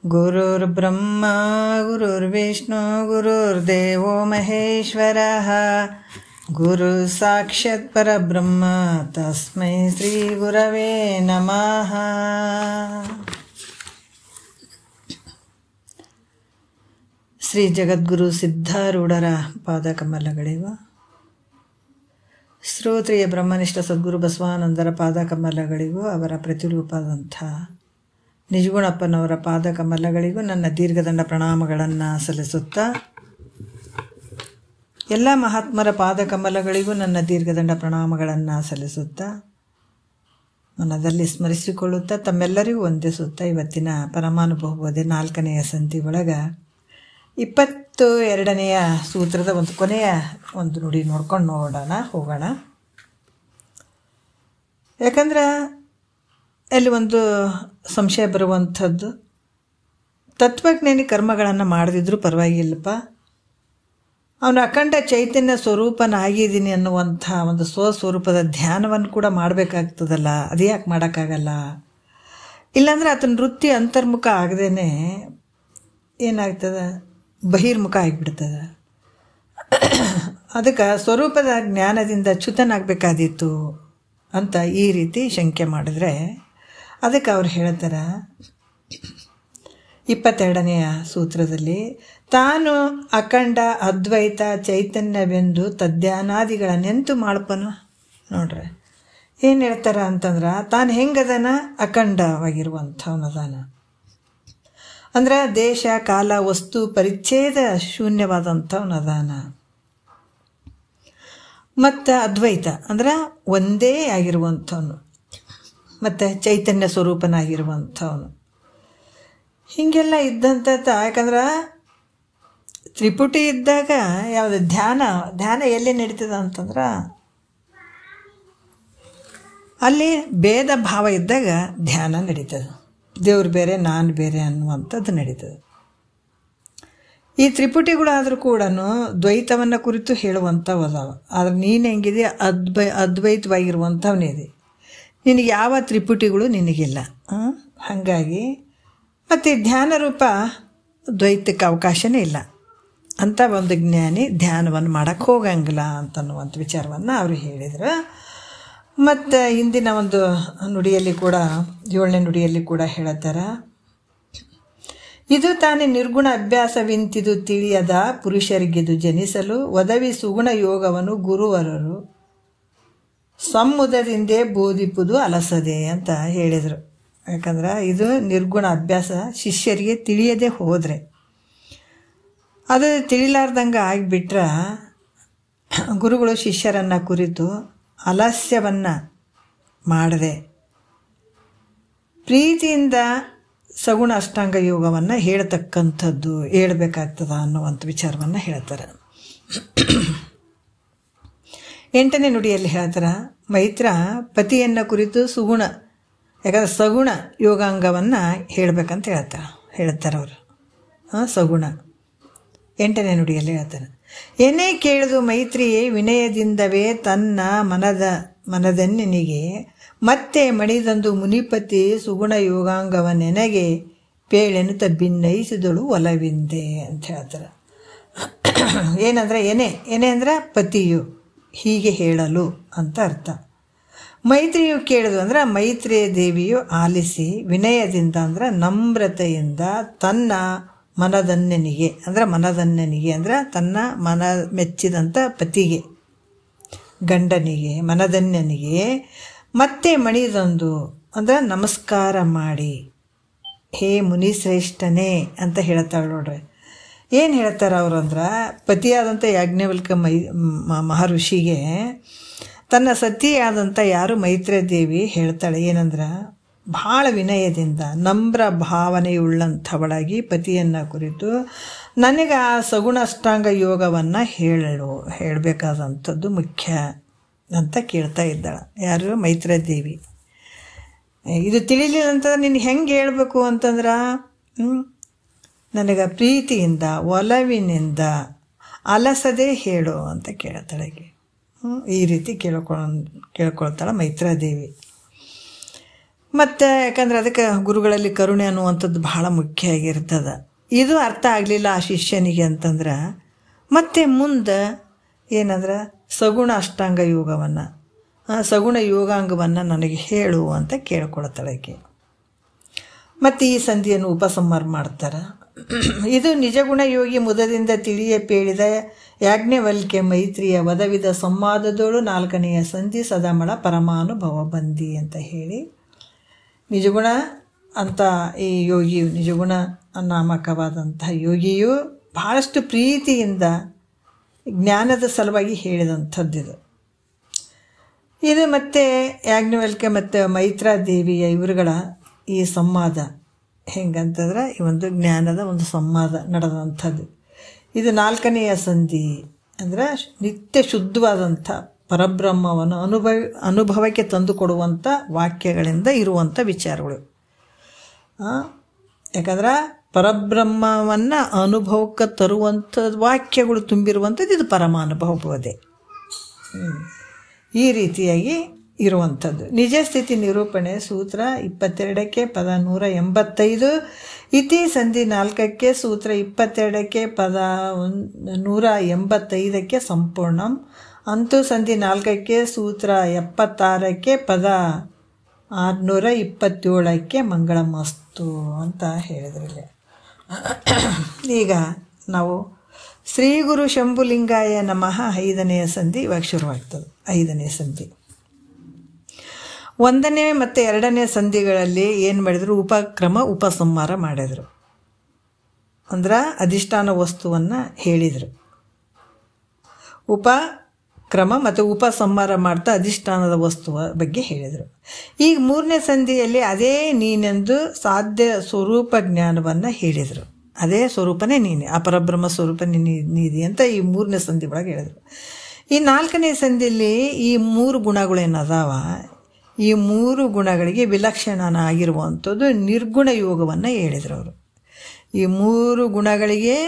ಗುರುರ್ಬ್ರಹ್ಮ ಗುರುರ್ವಿಷ್ಣು ಗುರುರ್ದೇವೋ ಮಹೇಶ್ವರಃ ಗುರು ಸಾಕ್ಷಾತ್ ಪರಬ್ರಹ್ಮ ತಸ್ಮೈ ಶ್ರೀ ಗುರವೇ ನಮಃ. ಶ್ರೀ ಜಗದ್ಗುರು ಸಿದ್ಧಾರೂಢರ ಪಾದಕಮಲಗಳಿಗೂ, ಶ್ರೋತ್ರಿಯ ಬ್ರಹ್ಮನಿಷ್ಠ ಸದ್ಗುರು ಬಸವಾನಂದರ ಪಾದಕಮಲಗಳಿಗೂ, ಅವರ ಪ್ರತಿರೂಪದಂಥ ನಿಜಗುಣಪ್ಪನವರ ಪಾದಕಮಲಗಳಿಗೂ ನನ್ನ ದೀರ್ಘದಂಡ ಪ್ರಣಾಮಗಳನ್ನು ಸಲ್ಲಿಸುತ್ತಾ, ಎಲ್ಲ ಮಹಾತ್ಮರ ಪಾದಕಮಲಗಳಿಗೂ ನನ್ನ ದೀರ್ಘದಂಡ ಪ್ರಣಾಮಗಳನ್ನು ಸಲ್ಲಿಸುತ್ತಾ, ಮನದಲ್ಲಿ ಸ್ಮರಿಸಿಕೊಳ್ಳುತ್ತಾ, ತಮ್ಮೆಲ್ಲರಿಗೂ ವಂದಿಸುತ್ತಾ, ಇವತ್ತಿನ ಪರಮಾನುಭವಬೋಧೆ 4ನೆಯ ಸಂಧಿ ಒಳಗೆ 22ನೆಯ ಸೂತ್ರದ ಕೊನೆಯ ಒಂದು ನುಡಿ ನೋಡ್ಕೊಂಡು ಹೋಗೋಣ. ಯಾಕಂದ್ರೆ ಅಲ್ಲಿ ಒಂದು ಸಂಶಯ ಬರುವಂಥದ್ದು, ತತ್ವಜ್ಞಾನಿ ಕರ್ಮಗಳನ್ನು ಮಾಡದಿದ್ರೂ ಪರವಾಗಿಲ್ಲಪ್ಪ, ಅವನು ಅಖಂಡ ಚೈತನ್ಯ ಸ್ವರೂಪನಾಗಿದ್ದೀನಿ ಅನ್ನುವಂಥ ಒಂದು ಸ್ವಸ್ವರೂಪದ ಧ್ಯಾನವನ್ನು ಕೂಡ ಮಾಡಬೇಕಾಗ್ತದಲ್ಲ, ಅದು ಯಾಕೆ ಮಾಡೋಕ್ಕಾಗಲ್ಲ? ಇಲ್ಲಾಂದರೆ ಆತನ ವೃತ್ತಿ ಅಂತರ್ಮುಖ ಆಗದೇನೆ ಏನಾಗ್ತದೆ, ಬಹಿರ್ಮುಖ ಆಗಿಬಿಡ್ತದೆ. ಅದಕ್ಕೆ ಸ್ವರೂಪದ ಜ್ಞಾನದಿಂದ ಚ್ಯುತನಾಗಬೇಕಾದೀತು ಅಂತ ಈ ರೀತಿ ಶಂಕೆ ಮಾಡಿದ್ರೆ, ಅದಕ್ಕೆ ಅವ್ರು ಹೇಳ್ತಾರೆ 22ನೆಯ ಸೂತ್ರದಲ್ಲಿ, ತಾನು ಅಖಂಡ ಅದ್ವೈತ ಚೈತನ್ಯವೆಂದು ತದ್ಯಾನಾದಿಗಳನ್ನೆಂತು ಮಾಡ್ಪನು. ನೋಡ್ರಿ ಏನು ಹೇಳ್ತಾರ ಅಂತಂದ್ರೆ, ತಾನು ಹೆಂಗದನ ಅಖಂಡವಾಗಿರುವಂಥವನದಾನ ಅಂದ್ರೆ ದೇಶ ಕಾಲ ವಸ್ತು ಪರಿಚ್ಛೇದ ಶೂನ್ಯವಾದಂಥವನದಾನ. ಮತ್ತು ಅದ್ವೈತ ಅಂದ್ರೆ ಒಂದೇ ಆಗಿರುವಂಥವನು, ಮತ್ತು ಚೈತನ್ಯ ಸ್ವರೂಪನಾಗಿರುವಂಥವನು. ಹೀಗೆಲ್ಲ ಇದ್ದಂಥ, ಯಾಕಂದ್ರೆ ತ್ರಿಪುಟಿ ಇದ್ದಾಗ ಯಾವುದು ಧ್ಯಾನ ಎಲ್ಲಿ ನಡೀತದೆ ಅಂತಂದ್ರೆ, ಅಲ್ಲಿ ಭೇದ ಭಾವ ಇದ್ದಾಗ ಧ್ಯಾನ ನಡೀತದೆ. ದೇವ್ರು ಬೇರೆ ನಾನು ಬೇರೆ ಅನ್ನುವಂಥದ್ದು ನಡೀತದೆ. ಈ ತ್ರಿಪುಟಿಗಳಾದರೂ ಕೂಡ ದ್ವೈತವನ್ನು ಕುರಿತು ಹೇಳುವಂಥವು ಅದಾವ. ಆದರೆ ನೀನು ಹೆಂಗಿದೆ, ಅದ್ವೈತವಾಗಿರುವಂಥವನೇ ಇದೆ. ನಿನಗೆ ಯಾವ ತ್ರಿಪುಟಿಗಳು ನಿನಗಿಲ್ಲ. ಹಾಗಾಗಿ ಮತ್ತು ಧ್ಯಾನ ರೂಪ ದ್ವೈತಕ್ಕೆ ಅವಕಾಶನೇ ಇಲ್ಲ. ಅಂಥ ಒಂದು ಜ್ಞಾನಿ ಧ್ಯಾನವನ್ನು ಮಾಡೋಕ್ಕೆ ಹೋಗಂಗಿಲ್ಲ ಅಂತನ್ನುವಂಥ ವಿಚಾರವನ್ನು ಅವರು ಹೇಳಿದರು. ಮತ್ತು ಹಿಂದಿನ ಒಂದು ನುಡಿಯಲ್ಲಿ ಕೂಡ 7ನೇ ನುಡಿಯಲ್ಲಿ ಕೂಡ ಹೇಳ್ತಾರೆ, ಇದು ತಾನೇ ನಿರ್ಗುಣ ಅಭ್ಯಾಸವಿಂತಿದು ತಿಳಿಯದ ಪುರುಷರಿಗಿದು ಜನಿಸಲು ಒದವಿ ಸುಗುಣ ಯೋಗವನ್ನು ಗುರುವರರು ಸಮ್ಮುದದಿಂದೇ ಬೋಧಿಪುದು ಅಲಸದೆ ಅಂತ ಹೇಳಿದರು. ಯಾಕಂದ್ರೆ ಇದು ನಿರ್ಗುಣ ಅಭ್ಯಾಸ ಶಿಷ್ಯರಿಗೆ ತಿಳಿಯದೆ ಹೋದರೆ, ಅದು ತಿಳಿಲಾರ್ದಂಗೆ ಆಗಿಬಿಟ್ರೆ ಗುರುಗಳು ಶಿಷ್ಯರನ್ನು ಕುರಿತು ಆಲಸ್ಯವನ್ನು ಮಾಡದೆ ಪ್ರೀತಿಯಿಂದ ಸಗುಣ ಅಷ್ಟಾಂಗ ಯೋಗವನ್ನು ಹೇಳ್ತಕ್ಕಂಥದ್ದು ಹೇಳ್ಬೇಕಾಗ್ತದ ಅನ್ನುವಂಥ ವಿಚಾರವನ್ನು ಹೇಳ್ತಾರೆ. 8ನೇ ನುಡಿಯಲ್ಲಿ ಹೇಳ್ತಾರೆ, ಮೈತ್ರ ಪತಿಯನ್ನು ಕುರಿತು ಸುಗುಣ, ಯಾಕಂದ್ರೆ ಸಗುಣ ಯೋಗಾಂಗವನ್ನು ಹೇಳಬೇಕಂತ ಹೇಳ್ತಾರೆ ಅವರು. ಸಗುಣ 8ನೇ ನುಡಿಯಲ್ಲಿ ಹೇಳ್ತಾರೆ, ಏನೇ ಕೇಳಿದು ಮೈತ್ರಿಯೇ ವಿನಯದಿಂದವೇ ತನ್ನ ಮನದನ್ನಿನಿಗೆ ಮತ್ತೆ ಮಣಿದಂದು ಮುನಿಪತಿ ಸುಗುಣ ಯೋಗಾಂಗವನ್ನೆನಗೆ ಪೇಳೆನುತ ಭಿನ್ನಯಿಸಿದಳು ಒಲವಿಂದೆ ಅಂತ ಹೇಳ್ತಾರೆ. ಏನಂದರೆ ಏನೇ ಅಂದ್ರೆ ಪತಿಯು ಹೀಗೆ ಹೇಳಲು ಅಂತ ಅರ್ಥ. ಮೈತ್ರಿಯು ಕೇಳಿದು ಅಂದ್ರೆ ಮೈತ್ರಿಯ ದೇವಿಯು ಆಲಿಸಿ, ವಿನಯದಿಂದ ಅಂದ್ರೆ ನಮ್ರತೆಯಿಂದ ತನ್ನ ಮನದನ್ನೆನಿಗೆ ಅಂದ್ರೆ ತನ್ನ ಮನ ಮೆಚ್ಚಿದಂಥ ಪತಿಗೆ, ಗಂಡನಿಗೆ, ಮನದನ್ಯನಿಗೆ ಮತ್ತೆ ಮಣಿದೊಂದು ಅಂದ್ರೆ ನಮಸ್ಕಾರ ಮಾಡಿ, ಹೇ ಮುನಿಶ್ರೇಷ್ಠನೇ ಅಂತ ಹೇಳ್ತಾಳೆ. ನೋಡ್ರಿ ಏನು ಹೇಳ್ತಾರೆ ಅವರು ಅಂದ್ರೆ, ಪತಿಯಾದಂಥ ಯಾಜ್ಞವಲ್ಕ ಮಹರ್ಷಿಗೆ ತನ್ನ ಸತಿಯಾದಂಥ ಯಾರು ಮೈತ್ರಿಯ ದೇವಿ ಹೇಳ್ತಾಳೆ ಏನಂದ್ರೆ, ಭಾಳ ವಿನಯದಿಂದ ನಮ್ರ ಭಾವನೆಯುಳ್ಳಂಥವಳಾಗಿ ಪತಿಯನ್ನು ಕುರಿತು ನನಗೆ ಆ ಸಗುಣ ಅಷ್ಟಾಂಗ ಯೋಗವನ್ನು ಹೇಳಬೇಕಾದಂಥದ್ದು ಮುಖ್ಯ ಅಂತ ಕೇಳ್ತಾ ಇದ್ದಾಳೆ. ಯಾರು? ಮೈತ್ರಿಯ ದೇವಿ. ಇದು ತಿಳಿಲಿಲ್ಲ ಅಂತಂದ್ರೆ ನೀನು ಹೆಂಗೆ ಹೇಳಬೇಕು ಅಂತಂದ್ರೆ, ನನಗೆ ಪ್ರೀತಿಯಿಂದ ಒಲವಿನಿಂದ ಅಲಸದೆ ಹೇಳು ಅಂತ ಕೇಳ್ತಾಳೆ. ಈ ರೀತಿ ಕೇಳ್ಕೊಳ್ತಾಳೆ ಮೈತ್ರಾದೇವಿ. ಮತ್ತು ಯಾಕಂದ್ರೆ ಅದಕ್ಕೆ ಗುರುಗಳಲ್ಲಿ ಕರುಣೆ ಅನ್ನುವಂಥದ್ದು ಬಹಳ ಮುಖ್ಯ ಆಗಿರ್ತದೆ. ಇದು ಅರ್ಥ ಆಗಲಿಲ್ಲ ಆ ಶಿಷ್ಯನಿಗೆ ಅಂತಂದ್ರೆ ಮತ್ತೆ ಮುಂದೆ ಏನಂದ್ರೆ ಸಗುಣ ಅಷ್ಟಾಂಗ ಯೋಗವನ್ನು, ಸಗುಣ ಯೋಗಾಂಗವನ್ನು ನನಗೆ ಹೇಳು ಅಂತ ಕೇಳ್ಕೊಳ್ತಾಳೆ ಆಕೆ. ಮತ್ತು ಈ ಸಂಧಿಯನ್ನು ಉಪಸಂಹಾರ ಮಾಡ್ತಾರೆ. ಇದು ನಿಜಗುಣ ಯೋಗಿ ಮುದದಿಂದ ತಿಳಿಯ ಪೇಳಿದ ಯಾಜ್ಞವಲ್ಕ್ಯ ಮೈತ್ರಿಯ ವದವಿದ ಸಂವಾದದೋಳು 4ನೆಯ ಸಂಧಿ ಸದಮಳ ಪರಮಾನುಭವ ಬಂದಿ ಅಂತ ಹೇಳಿ, ನಿಜಗುಣ ಅಂತ ಈ ಯೋಗಿಯು, ನಿಜಗುಣ ನಾಮಕವಾದಂತಹ ಯೋಗಿಯು ಬಹಳಷ್ಟು ಪ್ರೀತಿಯಿಂದ ಜ್ಞಾನದ ಸಲುವಾಗಿ ಹೇಳಿದಂಥದ್ದಿದು. ಇದು ಮತ್ತು ಯಾಜ್ಞವಲ್ಕ್ಯ ಮತ್ತು ಮೈತ್ರಾದೇವಿಯ ಇವರುಗಳ ಈ ಸಂವಾದ ಹೆಂಗಂತಂದ್ರೆ ಈ ಒಂದು ಜ್ಞಾನದ ಒಂದು ಸಂವಾದ ನಡೆದಂಥದ್ದು. ಇದು 4ನೆಯ ಸಂಧಿ ಅಂದರೆ ನಿತ್ಯ ಶುದ್ಧವಾದಂಥ ಪರಬ್ರಹ್ಮವನ್ನು ಅನುಭವಕ್ಕೆ ತಂದು ಕೊಡುವಂಥ ವಾಕ್ಯಗಳಿಂದ ಇರುವಂಥ ವಿಚಾರಗಳು. ಯಾಕಂದ್ರೆ ಪರಬ್ರಹ್ಮವನ್ನು ಅನುಭವಕ್ಕೆ ತರುವಂಥ ವಾಕ್ಯಗಳು ತುಂಬಿರುವಂಥದ್ದು ಇದು ಪರಮಾನುಭವ ಬೋಧೆ. ಈ ರೀತಿಯಾಗಿ ಇರುವಂಥದ್ದು. ನಿಜ ಸ್ಥಿತಿ ನಿರೂಪಣೆ ಸೂತ್ರ 22ಕ್ಕೆ ಪದ 185, ಇತಿ ಸಂಧಿ 4ಕ್ಕೆ ಸೂತ್ರ 22ಕ್ಕೆ ಪದ 185ಕ್ಕೆ ಸಂಪೂರ್ಣಂ, ಅಂತೂ ಸಂಧಿ 4ಕ್ಕೆ ಸೂತ್ರ 76ಕ್ಕೆ ಪದ 627ಕ್ಕೆ ಮಂಗಳಮಸ್ತು ಅಂತ ಹೇಳಿದ್ರಲ್ಲಿ. ಈಗ ನಾವು ಶ್ರೀ ಗುರು ಶಂಭುಲಿಂಗಾಯ ನಮಃ 5ನೆಯ ಸಂಧಿ ಇವಾಗ ಶುರುವಾಗ್ತದೆ. 5ನೇ ಸಂಧಿ 1ನೇ ಮತ್ತು 2ನೇ ಸಂಧಿಗಳಲ್ಲಿ ಏನು ಮಾಡಿದರು? ಉಪಕ್ರಮ ಉಪಸಂಹಾರ ಮಾಡಿದರು. ಅಂದ್ರೆ ಅಧಿಷ್ಠಾನ ವಸ್ತುವನ್ನು ಹೇಳಿದರು. ಉಪಕ್ರಮ ಮತ್ತು ಉಪಸಂಹಾರ ಮಾಡ್ತಾ ಅಧಿಷ್ಠಾನದ ವಸ್ತುವ ಬಗ್ಗೆ ಹೇಳಿದರು. ಈಗ 3ನೇ ಸಂಧಿಯಲ್ಲಿ ಅದೇ ನೀನೆಂದು ಸಾಧ್ಯ ಸ್ವರೂಪ ಜ್ಞಾನವನ್ನು ಹೇಳಿದರು. ಅದೇ ಸ್ವರೂಪನೇ ನೀನೆ, ಅಪರಬ್ರಹ್ಮ ಸ್ವರೂಪ ನೀದಿ ಅಂತ ಈ 3ನೇ ಸಂಧಿ ಒಳಗೆ ಹೇಳಿದರು. ಈ 4ನೇ ಸಂಧಿಯಲ್ಲಿ ಈ 3 ಗುಣಗಳೇನದಾವ, ಈ 3 ಗುಣಗಳಿಗೆ ವಿಲಕ್ಷಣನಾಗಿರುವಂಥದ್ದು ನಿರ್ಗುಣ ಯೋಗವನ್ನು ಹೇಳಿದರು ಅವರು. ಈ 3 ಗುಣಗಳಿಗೆ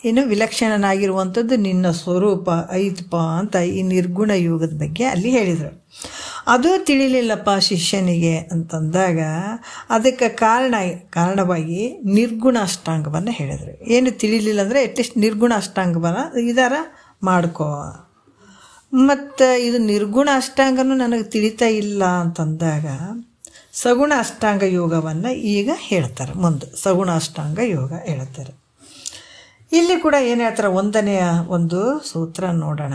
ಏನು ವಿಲಕ್ಷಣನಾಗಿರುವಂಥದ್ದು ನಿನ್ನ ಸ್ವರೂಪ ಐತಪ್ಪ ಅಂತ ಈ ನಿರ್ಗುಣ ಯೋಗದ ಬಗ್ಗೆ ಅಲ್ಲಿ ಹೇಳಿದರು. ಅದು ತಿಳಿಲಿಲ್ಲಪ್ಪ ಶಿಷ್ಯನಿಗೆ ಅಂತಂದಾಗ ಅದಕ್ಕೆ ಕಾರಣವಾಗಿ ನಿರ್ಗುಣ ಅಷ್ಟಾಂಗವನ್ನು ಹೇಳಿದರು. ಏನು ತಿಳಿಲಿಲ್ಲ ಅಂದರೆ ಅಟ್ಲೀಸ್ಟ್ ನಿರ್ಗುಣ ಅಷ್ಟಾಂಗವನ್ನು ಇದರ ಮಾಡ್ಕೋ. ಮತ್ತು ಇದು ನಿರ್ಗುಣ ಅಷ್ಟಾಂಗನೂ ನನಗೆ ತಿಳಿತಾ ಇಲ್ಲ ಅಂತಂದಾಗ ಸಗುಣ ಅಷ್ಟಾಂಗ ಯೋಗವನ್ನು ಈಗ ಹೇಳ್ತಾರೆ. ಮುಂದೆ ಸಗುಣ ಅಷ್ಟಾಂಗ ಯೋಗ ಹೇಳ್ತಾರೆ. ಇಲ್ಲಿ ಕೂಡ ಏನು ಹೇಳ್ತಾರೆ? 1ನೆಯ ಒಂದು ಸೂತ್ರ ನೋಡೋಣ.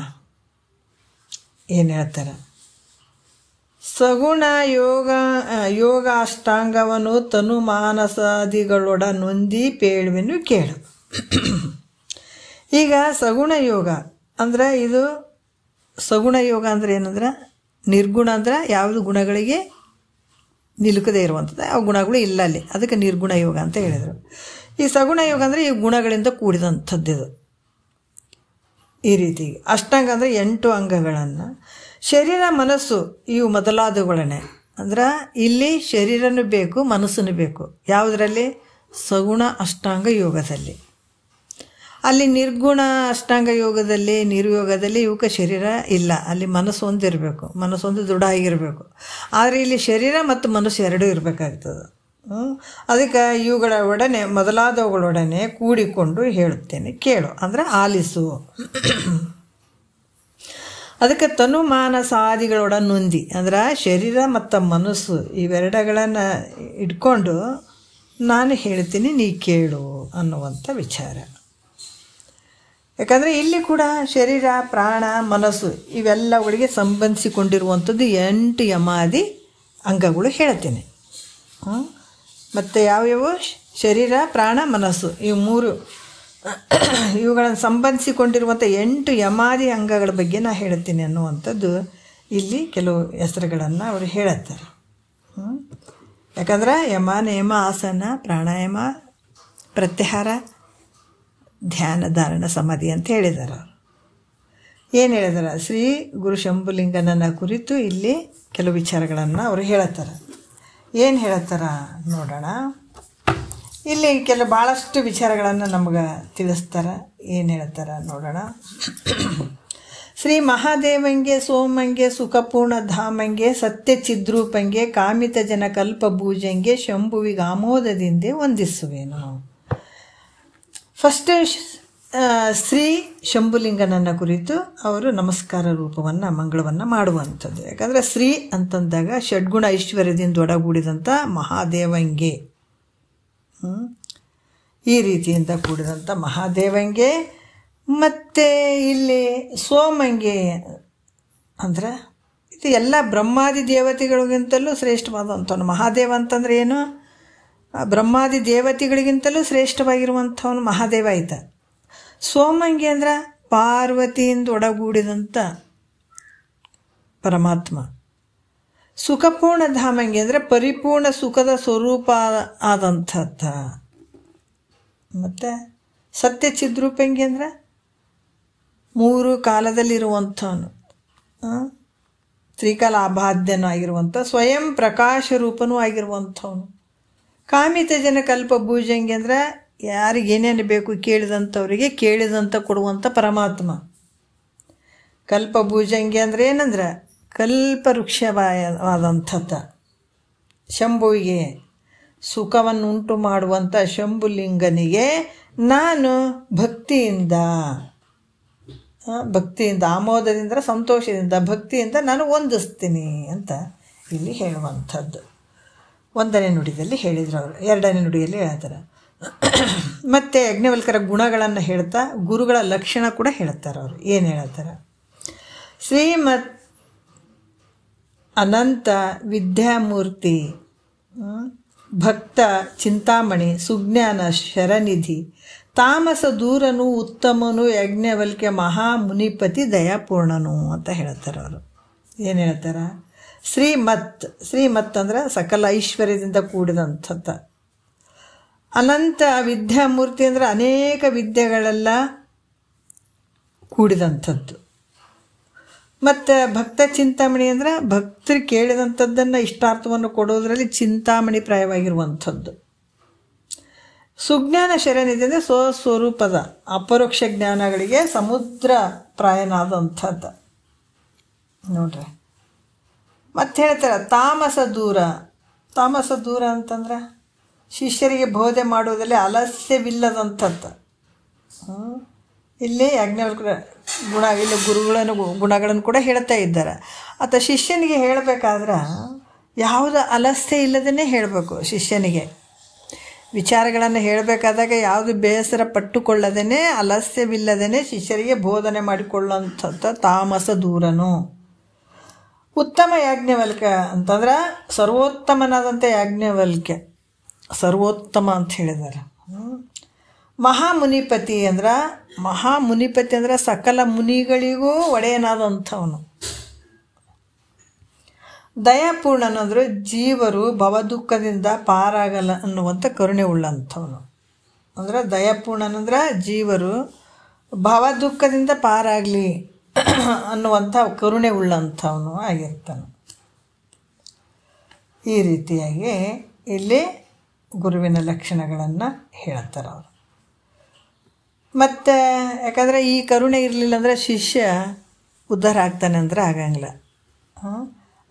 ಏನು ಹೇಳ್ತಾರೆ? ಸಗುಣ ಯೋಗ ಅಷ್ಟಾಂಗವನ್ನು ತನು ಮಾನಸಾದಿಗಳೊಡ ನೊಂದಿ ಪೇಳುವೆನು ಕೇಳು. ಈಗ ಸಗುಣ ಯೋಗ ಅಂದರೆ ಇದು ಸಗುಣ ಯೋಗ ಅಂದರೆ ಏನಂದ್ರೆ ನಿರ್ಗುಣ ಅಂದ್ರೆ ಯಾವುದು ಗುಣಗಳಿಗೆ ನಿಲುಕದೇ ಇರುವಂಥದ್ದು, ಆ ಗುಣಗಳು ಇಲ್ಲ ಅಲ್ಲಿ, ಅದಕ್ಕೆ ನಿರ್ಗುಣ ಯೋಗ ಅಂತ ಹೇಳಿದರು. ಈ ಸಗುಣ ಯೋಗ ಅಂದರೆ ಈ ಗುಣಗಳಿಂದ ಕೂಡಿದಂಥದ್ದು. ಈ ರೀತಿ ಅಷ್ಟಾಂಗ ಅಂದರೆ 8 ಅಂಗಗಳನ್ನು ಶರೀರ ಮನಸ್ಸು ಇವು ಮೊದಲಾದವುಗಳನ್ನೇ. ಅಂದ್ರೆ ಇಲ್ಲಿ ಶರೀರನೂ ಬೇಕು ಮನಸ್ಸನ್ನು ಬೇಕು. ಯಾವುದರಲ್ಲಿ? ಸಗುಣ ಅಷ್ಟಾಂಗ ಯೋಗದಲ್ಲಿ. ಅಲ್ಲಿ ನಿರ್ಗುಣ ಅಷ್ಟಾಂಗ ಯೋಗದಲ್ಲಿ ನಿರ್ಯೋಗದಲ್ಲಿ ಇವಕ್ಕೆ ಶರೀರ ಇಲ್ಲ, ಅಲ್ಲಿ ಮನಸ್ಸು ಒಂದಿರಬೇಕು, ಮನಸ್ಸೊಂದು ದೃಢ ಆಗಿರಬೇಕು. ಆದರೆ ಇಲ್ಲಿ ಶರೀರ ಮತ್ತು ಮನಸ್ಸು ಎರಡೂ ಇರಬೇಕಾಗ್ತದೆ. ಅದಕ್ಕೆ ಇವುಗಳ ಒಡನೆ ಮೊದಲಾದವುಗಳೊಡನೆ ಕೂಡಿಕೊಂಡು ಹೇಳುತ್ತೇನೆ ಕೇಳು ಅಂದರೆ ಆಲಿಸು. ಅದಕ್ಕೆ ತನು ಮಾನಸಾದಿಗಳೊಡ ನೊಂದಿ ಅಂದ್ರೆ ಶರೀರ ಮತ್ತು ಮನಸ್ಸು ಇವೆರಡಗಳನ್ನು ಇಟ್ಕೊಂಡು ನಾನು ಹೇಳ್ತೀನಿ ನೀ ಕೇಳು ಅನ್ನುವಂಥ ವಿಚಾರ. ಯಾಕಂದರೆ ಇಲ್ಲಿ ಕೂಡ ಶರೀರ ಪ್ರಾಣ ಮನಸ್ಸು ಇವೆಲ್ಲವುಗಳಿಗೆ ಸಂಬಂಧಿಸಿಕೊಂಡಿರುವಂಥದ್ದು 8 ಯಮಾದಿ ಅಂಗಗಳು ಹೇಳ್ತೇನೆ. ಮತ್ತು ಯಾವ್ಯಾವು? ಶರೀರ ಪ್ರಾಣ ಮನಸ್ಸು ಇವು 3 ಇವುಗಳನ್ನು ಸಂಬಂಧಿಸಿಕೊಂಡಿರುವಂಥ 8 ಯಮಾದಿ ಅಂಗಗಳ ಬಗ್ಗೆ ನಾನು ಹೇಳ್ತೀನಿ ಅನ್ನುವಂಥದ್ದು ಇಲ್ಲಿ ಕೆಲವು ಹೆಸರುಗಳನ್ನು ಅವರು ಹೇಳುತ್ತಾರೆ. ಯಾಕಂದ್ರೆ ಯಮ ನೇಮ ಆಸನ ಪ್ರಾಣಾಯಾಮ ಪ್ರತ್ಯಾಹಾರ ಧ್ಯಾನ ಧಾರಣ ಸಮಾಧಿ ಅಂತ ಹೇಳಿದ್ದಾರೆ ಅವರು. ಏನು ಹೇಳಿದಾರೆ? ಶ್ರೀ ಗುರು ಶಂಭುಲಿಂಗನನ್ನ ಕುರಿತು ಇಲ್ಲಿ ಕೆಲವು ವಿಚಾರಗಳನ್ನು ಅವರು ಹೇಳುತ್ತಾರೆ. ಏನು ಹೇಳುತ್ತಾರ ನೋಡೋಣ. ಇಲ್ಲಿ ಭಾಳಷ್ಟು ವಿಚಾರಗಳನ್ನು ನಮ್ಗೆ ತಿಳಿಸ್ತಾರೆ. ಏನು ಹೇಳ್ತಾರೆ ನೋಡೋಣ. ಶ್ರೀ ಮಹಾದೇವಂಗೆ ಸೋಮಂಗೆ ಸುಖಪೂರ್ಣ ಧಾಮಂಗೆ ಸತ್ಯ ಚಿದ್ರೂಪಂಗೆ ಕಾಮಿತ ಜನ ಕಲ್ಪಭೂಜಂಗೆ ಶಂಭುವಿಗೆ ಆಮೋದದಿಂದೆ ವಂದಿಸುವೇನು. ಫಸ್ಟ್ ಶ್ರೀ ಶಂಭುಲಿಂಗನನ್ನು ಕುರಿತು ಅವರು ನಮಸ್ಕಾರ ರೂಪವನ್ನು ಮಂಗಳವನ್ನು ಮಾಡುವಂಥದ್ದು. ಯಾಕಂದರೆ ಶ್ರೀ ಅಂತಂದಾಗ ಷಡ್ಗುಣ ಐಶ್ವರ್ಯದಿಂದ ಒಡಗೂಡಿದಂಥ ಮಹಾದೇವಂಗೆ, ಈ ರೀತಿಯಿಂದ ಕೂಡಿದಂಥ ಮಹಾದೇವಂಗೆ. ಮತ್ತು ಇಲ್ಲಿ ಸೋಮಂಗೆ ಅಂದರೆ ಇದು ಎಲ್ಲ ಬ್ರಹ್ಮಾದಿ ದೇವತೆಗಳಿಗಿಂತಲೂ ಶ್ರೇಷ್ಠವಾದಂಥವನು. ಮಹಾದೇವ ಅಂತಂದರೆ ಏನು? ಬ್ರಹ್ಮಾದಿ ದೇವತೆಗಳಿಗಿಂತಲೂ ಶ್ರೇಷ್ಠವಾಗಿರುವಂಥವನು ಮಹಾದೇವ ಆಯ್ತ. ಸೋಮಂಗೆ ಅಂದ್ರೆ ಪಾರ್ವತಿಯಿಂದ ಒಡಗೂಡಿದಂಥ ಪರಮಾತ್ಮ. ಸುಖಪೂರ್ಣ ಧಾಮಂಗೆ ಅಂದರೆ ಪರಿಪೂರ್ಣ ಸುಖದ ಸ್ವರೂಪ ಆದಂಥದ್ದ. ಮತ್ತು ಸತ್ಯ ಚಿದ್ರೂಪಂಗೆ ಅಂದರೆ ಮೂರು ಕಾಲದಲ್ಲಿರುವಂಥವನು, ತ್ರಿಕಾಲ ಅಬಾಧ್ಯನೂ ಆಗಿರುವಂಥ ಸ್ವಯಂ ಪ್ರಕಾಶ ರೂಪನೂ ಆಗಿರುವಂಥವನು. ಕಾಮಿತ ಜನ ಕಲ್ಪಭೂಜಂಗೆ ಅಂದರೆ ಯಾರಿಗೇನೇನು ಬೇಕು ಕೇಳಿದಂಥವರಿಗೆ ಕೇಳಿದಂಥ ಕೊಡುವಂಥ ಪರಮಾತ್ಮ. ಕಲ್ಪಭೂಜಂಗೆ ಅಂದರೆ ಏನಂದ್ರೆ ಕಲ್ಪವೃಕ್ಷವಾದಂಥದ್ದು. ಶಂಭುವಿಗೆ ಸುಖವನ್ನು ಉಂಟು ಮಾಡುವಂಥ ಶಂಭುಲಿಂಗನಿಗೆ ನಾನು ಭಕ್ತಿಯಿಂದ ಆಮೋದದಿಂದ ಸಂತೋಷದಿಂದ ಭಕ್ತಿಯಿಂದ ನಾನು ವಂದಿಸ್ತೀನಿ ಅಂತ ಇಲ್ಲಿ ಹೇಳುವಂಥದ್ದು. 1ನೇ ನುಡಿಯಲ್ಲಿ ಹೇಳಿದ್ರು ಅವರು. 2ನೇ ನುಡಿಯಲ್ಲಿ ಹೇಳ್ತಾರೆ. ಮತ್ತು ಯಾಜ್ಞವಲ್ಕ್ಯರ ಗುಣಗಳನ್ನು ಹೇಳ್ತಾ ಗುರುಗಳ ಲಕ್ಷಣ ಕೂಡ ಹೇಳ್ತಾರೆ ಅವರು. ಏನು ಹೇಳ್ತಾರೆ? ಶ್ರೀಮತ್ ಅನಂತ ವಿದ್ಯಾಮೂರ್ತಿ, ಭಕ್ತ ಚಿಂತಾಮಣಿ, ಸುಜ್ಞಾನ ಶರನಿಧಿ, ತಾಮಸ ದೂರನು ಉತ್ತಮನು, ಯಾಜ್ಞವಲ್ಕ್ಯ ಮಹಾಮುನಿಪತಿ ದಯಾಪೂರ್ಣನು ಅಂತ ಹೇಳ್ತಾರೆ ಅವರು. ಏನು ಹೇಳ್ತಾರೆ? ಶ್ರೀಮತ್ ಅಂದರೆ ಸಕಲ ಐಶ್ವರ್ಯದಿಂದ ಕೂಡಿದಂಥದ್ದು. ಅನಂತ ವಿದ್ಯಾಮೂರ್ತಿ ಅಂದರೆ ಅನೇಕ ವಿದ್ಯೆಗಳೆಲ್ಲ ಕೂಡಿದಂಥದ್ದು. ಮತ್ತು ಭಕ್ತ ಚಿಂತಾಮಣಿ ಅಂದರೆ ಭಕ್ತರು ಕೇಳಿದಂಥದ್ದನ್ನು ಇಷ್ಟಾರ್ಥವನ್ನು ಕೊಡೋದರಲ್ಲಿ ಚಿಂತಾಮಣಿ ಪ್ರಾಯವಾಗಿರುವಂಥದ್ದು. ಸುಜ್ಞಾನ ಶರನಿಧಿ ಅಂದರೆ ಸ್ವಸ್ವರೂಪದ ಅಪರೋಕ್ಷ ಜ್ಞಾನಗಳಿಗೆ ಸಮುದ್ರ ಪ್ರಾಯನಾದಂಥದ್ದು ನೋಡ್ರಿ. ಮತ್ತೆ ಹೇಳ್ತಾರೆ ತಾಮಸ ದೂರ ಅಂತಂದ್ರೆ ಶಿಷ್ಯರಿಗೆ ಬೋಧನೆ ಮಾಡುವುದರಲ್ಲಿ ಆಲಸ್ಯವಿಲ್ಲದಂಥದ್ದು. ಇಲ್ಲಿ ಯಾಜ್ಞವಲ್ಕ್ಯರ ಇಲ್ಲಿ ಗುಣಗಳನ್ನು ಕೂಡ ಹೇಳ್ತಾ ಇದ್ದಾರೆ. ಆತ ಶಿಷ್ಯನಿಗೆ ಹೇಳಬೇಕಾದ್ರೆ ಯಾವುದೇ ಆಲಸ್ಯ ಇಲ್ಲದೇ ಹೇಳಬೇಕು. ಶಿಷ್ಯನಿಗೆ ವಿಚಾರಗಳನ್ನು ಹೇಳಬೇಕಾದಾಗ ಯಾವುದು ಬೇಸರ ಪಟ್ಟುಕೊಳ್ಳದೇ ಆಲಸ್ಯವಿಲ್ಲದೇ ಶಿಷ್ಯರಿಗೆ ಬೋಧನೆ ಮಾಡಿಕೊಳ್ಳುವಂಥದ್ದು ತಾಮಸ ದೂರನು. ಉತ್ತಮ ಯಾಜ್ಞವಲ್ಕ್ಯ ಅಂತಂದ್ರೆ ಸರ್ವೋತ್ತಮನಾದಂಥ ಯಾಜ್ಞವಲ್ಕ್ಯ, ಸರ್ವೋತ್ತಮ ಅಂತ ಹೇಳಿದ್ದಾರೆ. ಮಹಾಮುನಿಪತಿ ಅಂದ್ರೆ ಸಕಲ ಮುನಿಗಳಿಗೂ ಒಡೆಯನಾದಂಥವನು. ದಯಾಪೂರ್ಣನು ಅಂದರೆ ಜೀವರು ಭವದುಃಖದಿಂದ ಪಾರಾಗಲ್ಲ ಅನ್ನುವಂಥ ಕರುಣೆ ಉಳ್ಳಂಥವನು. ಅಂದರೆ ದಯಾಪೂರ್ಣನಂದ್ರೆ ಜೀವರು ಭವದುಃಖದಿಂದ ಪಾರಾಗಲಿ ಅನ್ನುವಂಥ ಕರುಣೆ ಉಳ್ಳಂಥವನು ಆಗಿರ್ತಾನೆ. ಈ ರೀತಿಯಾಗಿ ಇಲ್ಲಿ ಗುರುವಿನ ಲಕ್ಷಣಗಳನ್ನು ಹೇಳ್ತಾರೆ ಅವರು. ಮತ್ತು ಯಾಕಂದರೆ ಈ ಕರುಣೆ ಇರಲಿಲ್ಲ ಅಂದರೆ ಶಿಷ್ಯ ಉದ್ಧಾರ ಆಗ್ತಾನೆ ಅಂದರೆ ಆಗಂಗಿಲ್ಲ.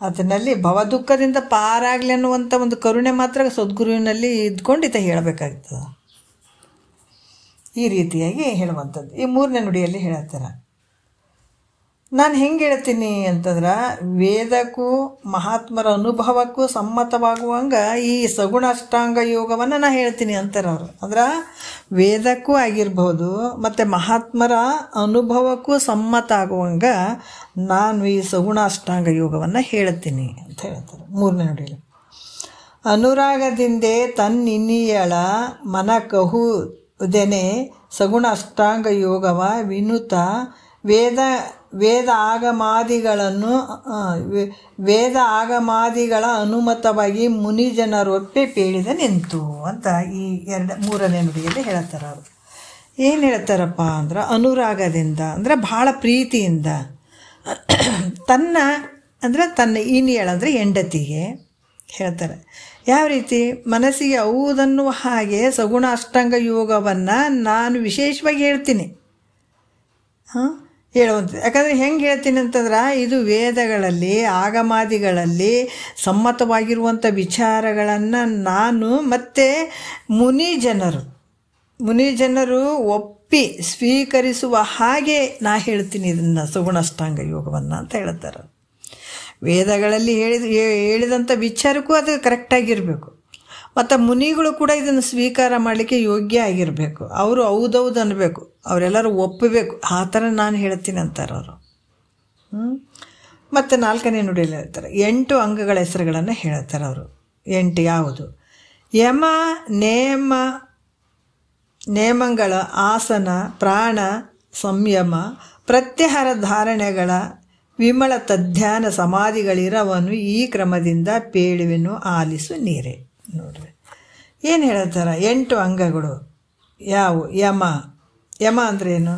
ಅದರಲ್ಲಿ ಭವದುಃಖದಿಂದ ಪಾರಾಗಲಿ ಅನ್ನುವಂಥ ಒಂದು ಕರುಣೆ ಮಾತ್ರ ಸದ್ಗುರುವಿನಲ್ಲಿ ಇದ್ಕೊಂಡು ಈತ ಹೇಳಬೇಕಾಗ್ತದೆ. ಈ ರೀತಿಯಾಗಿ ಹೇಳುವಂಥದ್ದು. ಈ 3ನೇ ನುಡಿಯಲ್ಲಿ ಹೇಳ್ತಾರೆ. ನಾನು ಹೆಂಗೆ ಹೇಳ್ತೀನಿ ಅಂತಂದ್ರೆ ವೇದಕ್ಕೂ ಮಹಾತ್ಮರ ಅನುಭವಕ್ಕೂ ಸಮ್ಮತವಾಗುವಂಗೆ ಈ ಸಗುಣ ಅಷ್ಟಾಂಗ ಯೋಗವನ್ನು ನಾನು ಹೇಳ್ತೀನಿ ಅಂತಾರೆ ಅವರು. ಅಂದ್ರೆ ವೇದಕ್ಕೂ ಆಗಿರ್ಬೋದು ಮತ್ತು ಮಹಾತ್ಮರ ಅನುಭವಕ್ಕೂ ಸಮ್ಮತ ಆಗುವಂಗೆ ನಾನು ಈ ಸಗುಣ ಅಷ್ಟಾಂಗ ಯೋಗವನ್ನು ಹೇಳ್ತೀನಿ ಅಂತ ಹೇಳ್ತಾರೆ 3ನೇ ನುಡಿಯಲ್ಲಿ. ಅನುರಾಗದಿಂದೆ ತನ್ನಿನಿಯಳ ಮನ ಕಹುದೆನೆ ಸಗುಣ ಅಷ್ಟಾಂಗ ಯೋಗವ ವಿನುತ ವೇದ ಆಗಮಾದಿಗಳ ಅನುಮತವಾಗಿ ಮುನಿಜನರೊಪ್ಪೆ ಪೇಳಿದ ನಿಂತು ಅಂತ ಈ 3ನೇ ನುಡಿಯಲ್ಲಿ ಹೇಳ್ತಾರೆ ಅವರು. ಏನು ಹೇಳ್ತಾರಪ್ಪ ಅಂದ್ರೆ ಅನುರಾಗದಿಂದ ಅಂದರೆ ಭಾಳ ಪ್ರೀತಿಯಿಂದ ತನ್ನ ಇನಿಯಳ ಅಂದರೆ ಹೆಂಡತಿಗೆ ಹೇಳ್ತಾರೆ. ಯಾವ ರೀತಿ? ಮನಸ್ಸಿಗೆ ಹೌದನ್ನುವ ಹಾಗೆ ಸಗುಣ ಅಷ್ಟಾಂಗ ಯೋಗವನ್ನು ನಾನು ವಿಶೇಷವಾಗಿ ಹೇಳ್ತೀನಿ, ಹೇಳುವಂಥದ್ದು. ಯಾಕಂದರೆ ಹೆಂಗೆ ಹೇಳ್ತೀನಿ ಅಂತಂದ್ರೆ, ಇದು ವೇದಗಳಲ್ಲಿ ಆಗಮಾದಿಗಳಲ್ಲಿ ಸಮ್ಮತವಾಗಿರುವಂಥ ವಿಚಾರಗಳನ್ನು ನಾನು ಮತ್ತು ಮುನಿ ಜನರು ಒಪ್ಪಿ ಸ್ವೀಕರಿಸುವ ಹಾಗೆ ನಾ ಹೇಳ್ತೀನಿ ಇದನ್ನು, ಸಗುಣ ಅಷ್ಟಾಂಗ ಯೋಗವನ್ನು ಅಂತ ಹೇಳ್ತಾರೆ. ವೇದಗಳಲ್ಲಿ ಹೇಳಿದಂಥ ವಿಚಾರಕ್ಕೂ ಅದು ಕರೆಕ್ಟಾಗಿರಬೇಕು, ಮತ್ತು ಮುನಿಗಳು ಕೂಡ ಇದನ್ನು ಸ್ವೀಕಾರ ಮಾಡಲಿಕ್ಕೆ ಯೋಗ್ಯ ಆಗಿರಬೇಕು. ಅವರು ಹೌದೌದು ಅನ್ನಬೇಕು, ಅವರೆಲ್ಲರೂ ಒಪ್ಪಬೇಕು. ಆ ಥರ ನಾನು ಹೇಳ್ತೀನಿ ಅಂತಾರೆ ಅವರು. ಮತ್ತು 4ನೇ ನುಡಿಯಲ್ಲಿ ಹೇಳ್ತಾರೆ 8 ಅಂಗಗಳ ಹೆಸರುಗಳನ್ನು ಹೇಳ್ತಾರೆ ಅವರು. 8 ಯಾವುದು? ಯಮ, ನೇಮಗಳ ಆಸನ, ಪ್ರಾಣ, ಸಂಯಮ, ಪ್ರತ್ಯಾಹಾರ, ಧಾರಣೆಗಳ ವಿಮಳ ತಧ್ಯಾನ ಸಮಾಧಿಗಳಿರವನು ಈ ಕ್ರಮದಿಂದ ಪೇಳುವೆನು ಆಲಿಸು ನೀರೇ. ನೋಡ್ರಿ ಏನು ಹೇಳ್ತಾರೆ? 8 ಅಂಗಗಳು ಯಾವು? ಯಮ ಅಂದ್ರೇನು?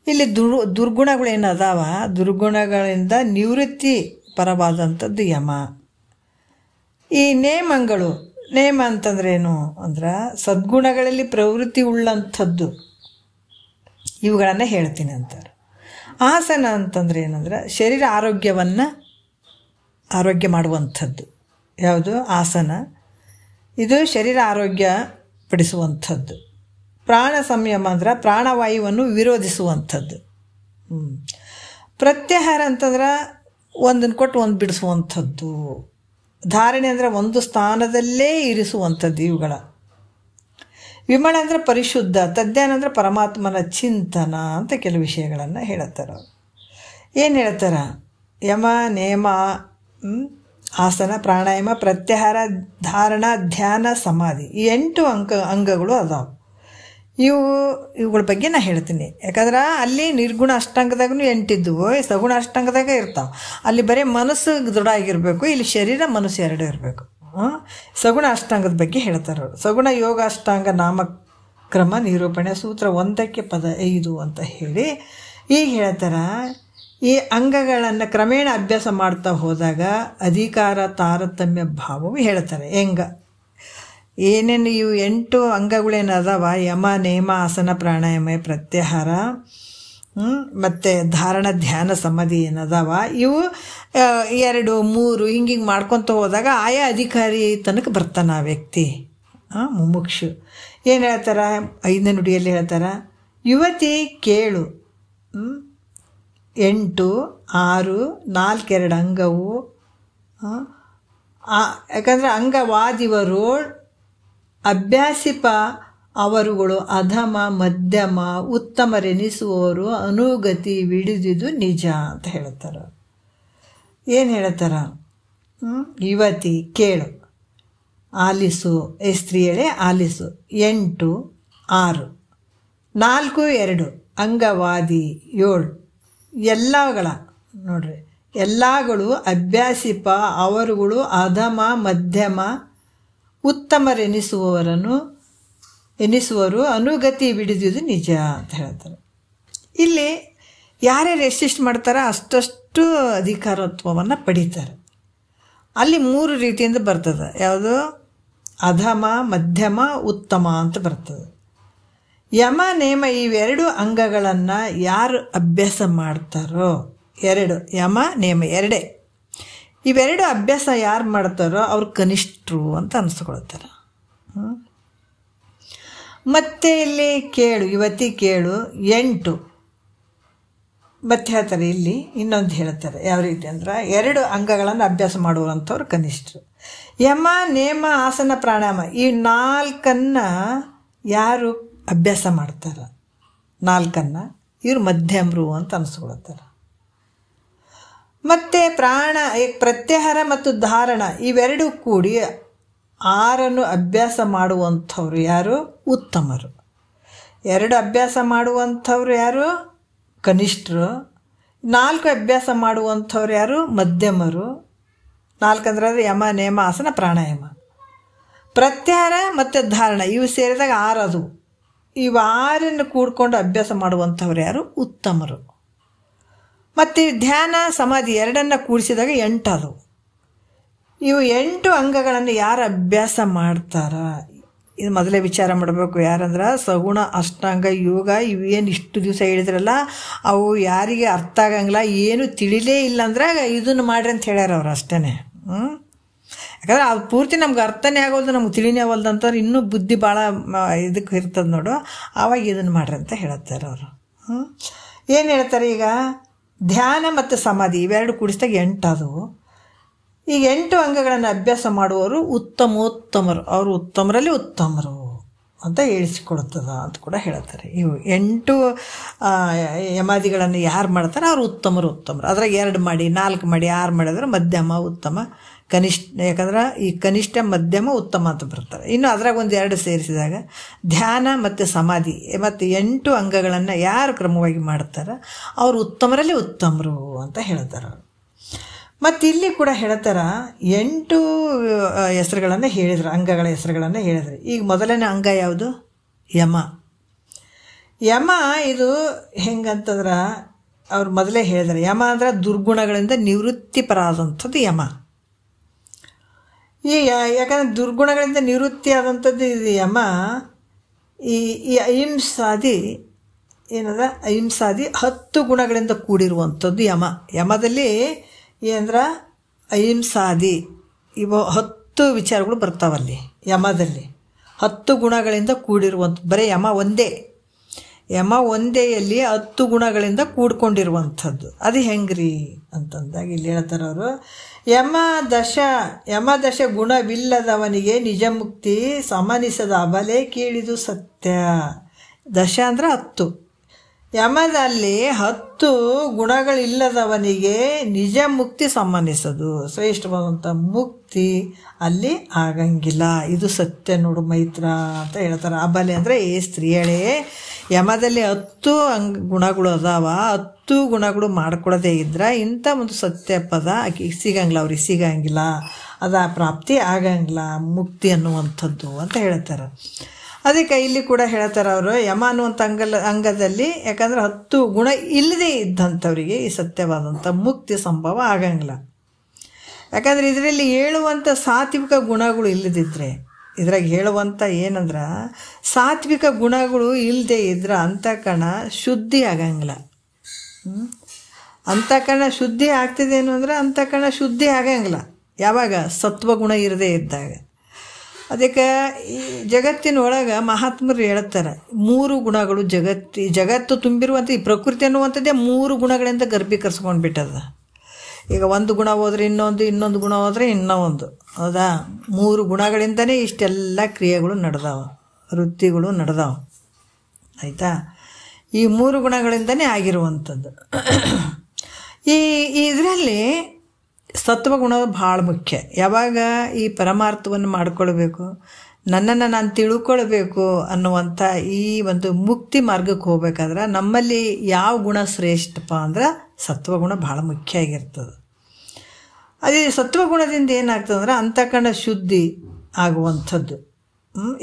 ಇಲ್ಲಿ ದುರ್ಗುಣಗಳೇನು ಅದಾವ, ದುರ್ಗುಣಗಳಿಂದ ನಿವೃತ್ತಿ ಪರವಾದಂಥದ್ದು ಯಮ. ಈ ನೇಮ ಅಂತಂದ್ರೇನು ಅಂದ್ರೆ ಸದ್ಗುಣಗಳಲ್ಲಿ ಪ್ರವೃತ್ತಿ ಉಳ್ಳಂಥದ್ದು, ಇವುಗಳನ್ನು ಹೇಳ್ತೀನಿ ಅಂತಾರೆ. ಆಸನ ಅಂತಂದ್ರೆ ಏನಂದ್ರೆ ಶರೀರ ಆರೋಗ್ಯ ಮಾಡುವಂಥದ್ದು. ಯಾವುದು? ಆಸನ. ಇದು ಶರೀರ ಆರೋಗ್ಯ ಪಡಿಸುವಂಥದ್ದು. ಪ್ರಾಣ ಸಂಯಮ ಅಂದ್ರೆ ಪ್ರಾಣವಾಯುವನ್ನು ವಿರೋಧಿಸುವಂಥದ್ದು. ಪ್ರತ್ಯಾಹಾರ ಅಂತಂದ್ರೆ ಒಂದನ್ನು ಕೊಟ್ಟು ಒಂದು ಬಿಡಿಸುವಂಥದ್ದು. ಧಾರಣೆ ಅಂದರೆ ಒಂದು ಸ್ಥಾನದಲ್ಲೇ ಇರಿಸುವಂಥದ್ದು ಇವುಗಳ. ವಿಮಳ ಅಂದರೆ ಪರಿಶುದ್ಧ, ತದ್ಯಾನ ಅಂದರೆ ಪರಮಾತ್ಮನ ಚಿಂತನ ಅಂತ ಕೆಲವು ವಿಷಯಗಳನ್ನು ಹೇಳ್ತಾರೆ. ಏನು ಹೇಳ್ತಾರೆ? ಯಮ, ನೇಮ, ಆಸನ, ಪ್ರಾಣಾಯಾಮ, ಪ್ರತ್ಯಾಹಾರ, ಧಾರಣ, ಧ್ಯಾನ, ಸಮಾಧಿ, ಈ 8 ಅಂಗಗಳು ಅದಾವೆ. ಇವುಗಳ ಬಗ್ಗೆ ನಾನು ಹೇಳ್ತೀನಿ. ಯಾಕಂದ್ರೆ ಅಲ್ಲಿ ನಿರ್ಗುಣ ಅಷ್ಟಾಂಗದಾಗೂ 8 ಇದ್ದವು, ಸಗುಣ ಅಷ್ಟಾಂಗದಾಗ ಇರ್ತಾವೆ. ಅಲ್ಲಿ ಬರೀ ಮನಸ್ಸು ದೃಢ ಆಗಿರಬೇಕು, ಇಲ್ಲಿ ಶರೀರ ಮನಸ್ಸು 2 ಇರಬೇಕು. ಸಗುಣ ಅಷ್ಟಾಂಗದ ಬಗ್ಗೆ ಹೇಳ್ತಾರೆ ಅವರು. ಸಗುಣ ಯೋಗ ಅಷ್ಟಾಂಗ ನಾಮಕ್ರಮ ನಿರೂಪಣೆ ಸೂತ್ರ 1ಕ್ಕೆ ಪದ 5 ಅಂತ ಹೇಳಿ ಈಗ ಹೇಳ್ತಾರೆ. ಈ ಅಂಗಗಳನ್ನು ಕ್ರಮೇಣ ಅಭ್ಯಾಸ ಮಾಡ್ತಾ ಹೋದಾಗ ಅಧಿಕಾರ ತಾರತಮ್ಯ ಭಾವವು ಹೇಳ್ತಾರೆ. ಏನೇನು ಇವು 8 ಅಂಗಗಳೇನು ಅದಾವ, ಯಮ, ನೇಮ, ಆಸನ, ಪ್ರಾಣಾಯಾಮ, ಪ್ರತ್ಯಾಹಾರ ಮತ್ತು ಧಾರಣ, ಧ್ಯಾನ, ಸಮಾಧಿ ಏನದಾವ, ಇವು 2, 3 ಹಿಂಗೆ ಮಾಡ್ಕೊತ ಹೋದಾಗ ಆಯಾ ಅಧಿಕಾರಿ ತನಕ ಬರ್ತಾನೆ ಆ ವ್ಯಕ್ತಿ, ಮುಮುಕ್ಷು. ಏನು ಹೇಳ್ತಾರೆ? 5ನೇ ನುಡಿಯಲ್ಲಿ ಹೇಳ್ತಾರೆ, ಯುವತಿ ಕೇಳು, 8, 6, 4, 2 ಅಂಗವು. ಯಾಕಂದರೆ ಅಂಗವಾದಿವರು ಅಭ್ಯಾಸಿಪ ಅವರುಗಳು ಅಧಮ, ಮಧ್ಯಮ, ಉತ್ತಮರೆನಿಸುವವರು ಅನುಗತಿ ವಿಡಿದುದು ನಿಜ ಅಂತ ಹೇಳ್ತಾರೆ. ಏನು ಹೇಳ್ತಾರೆ? ಯುವತಿ ಕೇಳು, ಆಲಿಸು, ಸ್ತ್ರೀಯಳೇ ಆಲಿಸು. 8, 6, 4, 2 ಅಂಗವಾದಿ 7 ಎಲ್ಲಗಳ ನೋಡ್ರಿ, ಎಲ್ಲಗಳು ಅಭ್ಯಾಸಿಪ ಅವರುಗಳು ಅಧಮ, ಮಧ್ಯಮ, ಎನಿಸುವರು ಅನುಗತಿ ಬಿಡಿದುದು ನಿಜ ಅಂತ ಹೇಳ್ತಾರೆ. ಇಲ್ಲಿ ಯಾರ್ಯಾರು ಎಷ್ಟೆಷ್ಟು ಮಾಡ್ತಾರೋ ಅಷ್ಟಷ್ಟು ಅಧಿಕಾರತ್ವವನ್ನು ಪಡೀತಾರೆ. ಅಲ್ಲಿ 3 ರೀತಿಯಿಂದ ಬರ್ತದೆ. ಯಾವುದು? ಅಧಮ, ಮಧ್ಯಮ, ಉತ್ತಮ ಅಂತ ಬರ್ತದೆ. ಯಮ, ನೇಮ ಇವೆರಡು ಅಂಗಗಳನ್ನು ಯಾರು ಅಭ್ಯಾಸ ಮಾಡ್ತಾರೋ, 2 ಯಮ, ನೇಮ 2 ಇವೆರಡು ಅಭ್ಯಾಸ ಯಾರು ಮಾಡ್ತಾರೋ ಅವ್ರು ಕನಿಷ್ಠರು ಅಂತ ಅನಿಸ್ಕೊಳ್ತಾರೆ. ಮತ್ತು ಇಲ್ಲಿ ಕೇಳು, ಯುವತಿ ಕೇಳು 8 ಮತ್ತೆ ಹೇಳ್ತಾರೆ. ಇಲ್ಲಿ ಇನ್ನೊಂದು ಹೇಳ್ತಾರೆ. ಯಾವ ರೀತಿ ಅಂದ್ರೆ 2 ಅಂಗಗಳನ್ನು ಅಭ್ಯಾಸ ಮಾಡುವಂಥವ್ರು ಕನಿಷ್ಠರು. ಯಮ, ನೇಮ, ಆಸನ, ಪ್ರಾಣಾಯಾಮ ಈ 4 ಯಾರು ಅಭ್ಯಾಸ ಮಾಡ್ತಾರೆ, 4 ಇವರು ಮಧ್ಯಮರು ಅಂತ ಅನಿಸ್ಕೊಳ್ತಾರೆ. ಮತ್ತು ಪ್ರತ್ಯಾಹಾರ ಮತ್ತು ಧಾರಣ ಇವೆರಡೂ ಕೂಡಿ 6 ಅಭ್ಯಾಸ ಮಾಡುವಂಥವ್ರು ಯಾರು? ಉತ್ತಮರು. 2 ಅಭ್ಯಾಸ ಮಾಡುವಂಥವ್ರು ಯಾರು? ಕನಿಷ್ಠರು. 4 ಅಭ್ಯಾಸ ಮಾಡುವಂಥವ್ರು ಯಾರು? ಮಧ್ಯಮರು. 4 ಅಂದ್ರೆ ಯಮ, ನೇಮ, ಆಸನ, ಪ್ರಾಣಾಯಾಮ. ಪ್ರತ್ಯಾಹಾರ ಮತ್ತು ಧಾರಣ ಇವು ಸೇರಿದಾಗ 6 ಅದು. ಇವು 6 ಕೂಡ್ಕೊಂಡು ಅಭ್ಯಾಸ ಮಾಡುವಂಥವ್ರು ಯಾರು? ಉತ್ತಮರು. ಮತ್ತು ಧ್ಯಾನ, ಸಮಾಧಿ 2 ಕೂಡಿಸಿದಾಗ 8 ಅದು. ಇವು 8 ಅಂಗಗಳನ್ನು ಯಾರು ಅಭ್ಯಾಸ ಮಾಡ್ತಾರ, ಇದು ಮೊದಲೇ ವಿಚಾರ ಮಾಡಬೇಕು. ಯಾರಂದ್ರೆ ಸಗುಣ, ಅಷ್ಟಾಂಗ, ಯೋಗ ಇವೇನು ಇಷ್ಟು ದಿವಸ ಹೇಳಿದ್ರಲ್ಲ ಅವು ಯಾರಿಗೆ ಅರ್ಥ ಆಗಂಗಿಲ್ಲ, ಏನು ತಿಳಿಲೇ ಇಲ್ಲ ಅಂದ್ರೆ ಇದನ್ನು ಮಾಡ್ರಿ ಅಂತ ಹೇಳ್ಯಾರ ಅವ್ರು ಅಷ್ಟೇ. ಯಾಕಂದ್ರೆ ಅದು ಪೂರ್ತಿ ನಮ್ಗೆ ಅರ್ಥನೇ ಆಗೋದು, ನಮ್ಗೆ ತಿಳಿನೇ ಆಗೋಲ್ದು ಅಂತಂದ್ರೆ ಇನ್ನೂ ಬುದ್ಧಿ ಭಾಳ ಇದಕ್ಕೆ ಇರ್ತದೆ ನೋಡು, ಆವಾಗ ಇದನ್ನು ಮಾಡ್ರಿ ಅಂತ ಹೇಳ್ತಾರೆ ಅವರು. ಏನು ಹೇಳ್ತಾರೆ ಈಗ, ಧ್ಯಾನ ಮತ್ತು ಸಮಾಧಿ ಇವೆರಡು ಕೂಡಿಸಿದಾಗ 8 ಆದವು. ಈ 8 ಅಂಗಗಳನ್ನು ಅಭ್ಯಾಸ ಮಾಡುವವರು ಉತ್ತಮೋತ್ತಮರು, ಅವರು ಉತ್ತಮರಲ್ಲಿ ಉತ್ತಮರು ಅಂತ ಹೇಳಿಸಿಕೊಡ್ತದ ಅಂತ ಕೂಡ ಹೇಳ್ತಾರೆ. ಇವು 8 ಯಮಾದಿಗಳನ್ನು ಯಾರು ಮಾಡ್ತಾರೆ ಅವರು ಉತ್ತಮರು. ಅದ್ರಾಗ 2 ಮಾಡಿ 4 ಮಾಡಿ 6 ಮಾಡಿದ್ರೆ ಮಧ್ಯಮ ಉತ್ತಮ ಕನಿಷ್ಠ, ಯಾಕಂದ್ರೆ ಈ ಕನಿಷ್ಠ ಮಧ್ಯಮ ಉತ್ತಮ ಅಂತ ಬರ್ತಾರೆ. ಇನ್ನು ಅದ್ರಾಗ 1-2 ಸೇರಿಸಿದಾಗ ಧ್ಯಾನ ಮತ್ತು ಸಮಾಧಿ ಮತ್ತು 8 ಅಂಗಗಳನ್ನು ಯಾರು ಕ್ರಮವಾಗಿ ಮಾಡ್ತಾರೆ ಅವರು ಉತ್ತಮರಲ್ಲಿ ಉತ್ತಮರು ಅಂತ ಹೇಳ್ತಾರೆ. ಮತ್ತು ಇಲ್ಲಿ ಕೂಡ ಹೇಳ್ತಾರ 8 ಹೆಸರುಗಳನ್ನು ಹೇಳಿದ್ರು, ಅಂಗಗಳ ಹೆಸರುಗಳನ್ನು ಹೇಳಿದ್ರು. ಈಗ ಮೊದಲನೇ ಅಂಗ ಯಾವುದು? ಯಮ. ಯಮ ಇದು ಹೆಂಗಂತಂದ್ರೆ ಅವ್ರು ಮೊದಲೇ ಹೇಳಿದ್ರು, ಯಮ ಅಂದ್ರೆ ದುರ್ಗುಣಗಳಿಂದ ನಿವೃತ್ತಿಪರಾದಂಥದ್ದು ಯಮ. ಈ ಯಾಕಂದ್ರೆ ದುರ್ಗುಣಗಳಿಂದ ನಿವೃತ್ತಿ ಆದಂಥದ್ದು ಇದು ಯಮ. ಈ ಅಹಿಂಸಾದಿ ಏನದ, ಅಹಿಂಸಾದಿ 10 ಗುಣಗಳಿಂದ ಕೂಡಿರುವಂಥದ್ದು ಯಮ. ಯಮದಲ್ಲಿ ಏನಂದ್ರೆ ಅಹಿಂಸಾದಿ ಇವು 10 ವಿಚಾರಗಳು ಬರ್ತಾವಲ್ಲಿ ಯಮದಲ್ಲಿ. 10 ಗುಣಗಳಿಂದ ಕೂಡಿರುವಂಥದ್ದು ಬರೀ ಯಮ ಒಂದೇಯಲ್ಲಿ 10 ಗುಣಗಳಿಂದ ಕೂಡ್ಕೊಂಡಿರುವಂಥದ್ದು. ಅದು ಹೆಂಗ್ರಿ ಅಂತಂದಾಗ ಇಲ್ಲಿ ಹೇಳ್ತಾರೆ ಅವರು, ಯಮದಶ ಗುಣವಿಲ್ಲದವನಿಗೆ ನಿಜ ಮುಕ್ತಿ ಸಮನಿಸದ ಅಬಲೆ ಕೇಳಿದು ಸತ್ಯ. ದಶ ಅಂದ್ರೆ 10. ಯಮದಲ್ಲಿ 10 ಗುಣಗಳಿಲ್ಲದವನಿಗೆ ನಿಜ ಮುಕ್ತಿ ಸಂಬಂಧಿಸೋದು, ಶ್ರೇಷ್ಠವಾದಂಥ ಮುಕ್ತಿ ಅಲ್ಲಿ ಆಗಂಗಿಲ್ಲ. ಇದು ಸತ್ಯ ನೋಡು ಮೈತ್ರ ಅಂತ ಹೇಳ್ತಾರೆ. ಅಬಲೆ ಅಂದರೆ ಸ್ತ್ರೀಯಳೇ, ಯಮದಲ್ಲಿ 10 ಗುಣಗಳು ಅದಾವ, 10 ಗುಣಗಳು ಮಾಡ್ಕೊಳ್ಳೋದೇ ಇದ್ರೆ ಇಂಥ ಒಂದು ಸತ್ಯ ಪದ ಆಕೆ ಸಿಗಂಗಿಲ್ಲ, ಅವ್ರಿಗೆ ಸಿಗಂಗಿಲ್ಲ, ಅದು ಪ್ರಾಪ್ತಿ ಆಗಂಗಿಲ್ಲ ಮುಕ್ತಿ ಅನ್ನುವಂಥದ್ದು ಅಂತ ಹೇಳ್ತಾರೆ. ಅದಕ್ಕೆ ಇಲ್ಲಿ ಕೂಡ ಹೇಳ್ತಾರೆ ಅವರು, ಯಮ ಅನ್ನುವಂಥ ಅಂಗದಲ್ಲಿ ಯಾಕಂದ್ರೆ 10 ಗುಣ ಇಲ್ಲದೇ ಇದ್ದಂಥವರಿಗೆ ಈ ಸತ್ಯವಾದಂಥ ಮುಕ್ತಿ ಸಂಭವ ಆಗಂಗಿಲ್ಲ. ಯಾಕಂದರೆ ಇದರಲ್ಲಿ ಹೇಳುವಂಥ ಸಾತ್ವಿಕ ಗುಣಗಳು ಇಲ್ಲದಿದ್ದರೆ, ಇದ್ರಾಗ ಹೇಳುವಂಥ ಏನಂದ್ರೆ ಸಾತ್ವಿಕ ಗುಣಗಳು ಇಲ್ಲದೆ ಇದ್ರೆ ಅಂತಃಕರಣ ಶುದ್ಧಿ ಆಗಂಗಿಲ್ಲ. ಅಂತಃಕರಣ ಶುದ್ಧಿ ಆಗ್ತಿದೇನು ಅಂದ್ರೆ ಅಂತಃಕರಣ ಶುದ್ಧಿ ಆಗಂಗಿಲ್ಲ ಯಾವಾಗ ಸತ್ವಗುಣ ಇರದೇ ಇದ್ದಾಗ. ಅದಕ್ಕೆ ಈ ಜಗತ್ತಿನೊಳಗೆ ಮಹಾತ್ಮರು ಹೇಳ್ತಾರೆ 3 ಗುಣಗಳು ಜಗತ್ತು ತುಂಬಿರುವಂಥ ಈ ಪ್ರಕೃತಿ ಅನ್ನುವಂಥದ್ದೇ 3 ಗುಣಗಳಿಂದ ಗರ್ಭೀಕರಿಸ್ಕೊಂಡು ಬಿಟ್ಟದ. ಈಗ 1 ಗುಣ ಹೋದ್ರೆ ಇನ್ನೊಂದು ಗುಣ ಹೋದರೆ ಇನ್ನೊಂದು, ಹೌದಾ? 3 ಗುಣಗಳಿಂದನೇ ಇಷ್ಟೆಲ್ಲ ಕ್ರಿಯೆಗಳು ನಡೆದಾವ, ವೃತ್ತಿಗಳು ನಡೆದಾವ, ಆಯಿತಾ? ಈ 3 ಗುಣಗಳಿಂದನೇ ಆಗಿರುವಂಥದ್ದು. ಇದರಲ್ಲಿ ಸತ್ವಗುಣ ಭಾಳ ಮುಖ್ಯ. ಯಾವಾಗ ಈ ಪರಮಾರ್ಥವನ್ನು ಮಾಡಿಕೊಳ್ಬೇಕು, ನನ್ನನ್ನು ನಾನು ತಿಳ್ಕೊಳ್ಬೇಕು ಅನ್ನುವಂಥ ಈ ಒಂದು ಮುಕ್ತಿ ಮಾರ್ಗಕ್ಕೆ ಹೋಗ್ಬೇಕಾದ್ರೆ ನಮ್ಮಲ್ಲಿ ಯಾವ ಗುಣ ಶ್ರೇಷ್ಠಪ್ಪ ಅಂದ್ರೆ ಸತ್ವಗುಣ ಭಾಳ ಮುಖ್ಯ ಆಗಿರ್ತದೆ. ಅದೇ ಸತ್ವಗುಣದಿಂದ ಏನಾಗ್ತದೆ ಅಂದ್ರೆ ಅಂತಃಕರಣ ಶುದ್ಧಿ ಆಗುವಂಥದ್ದು.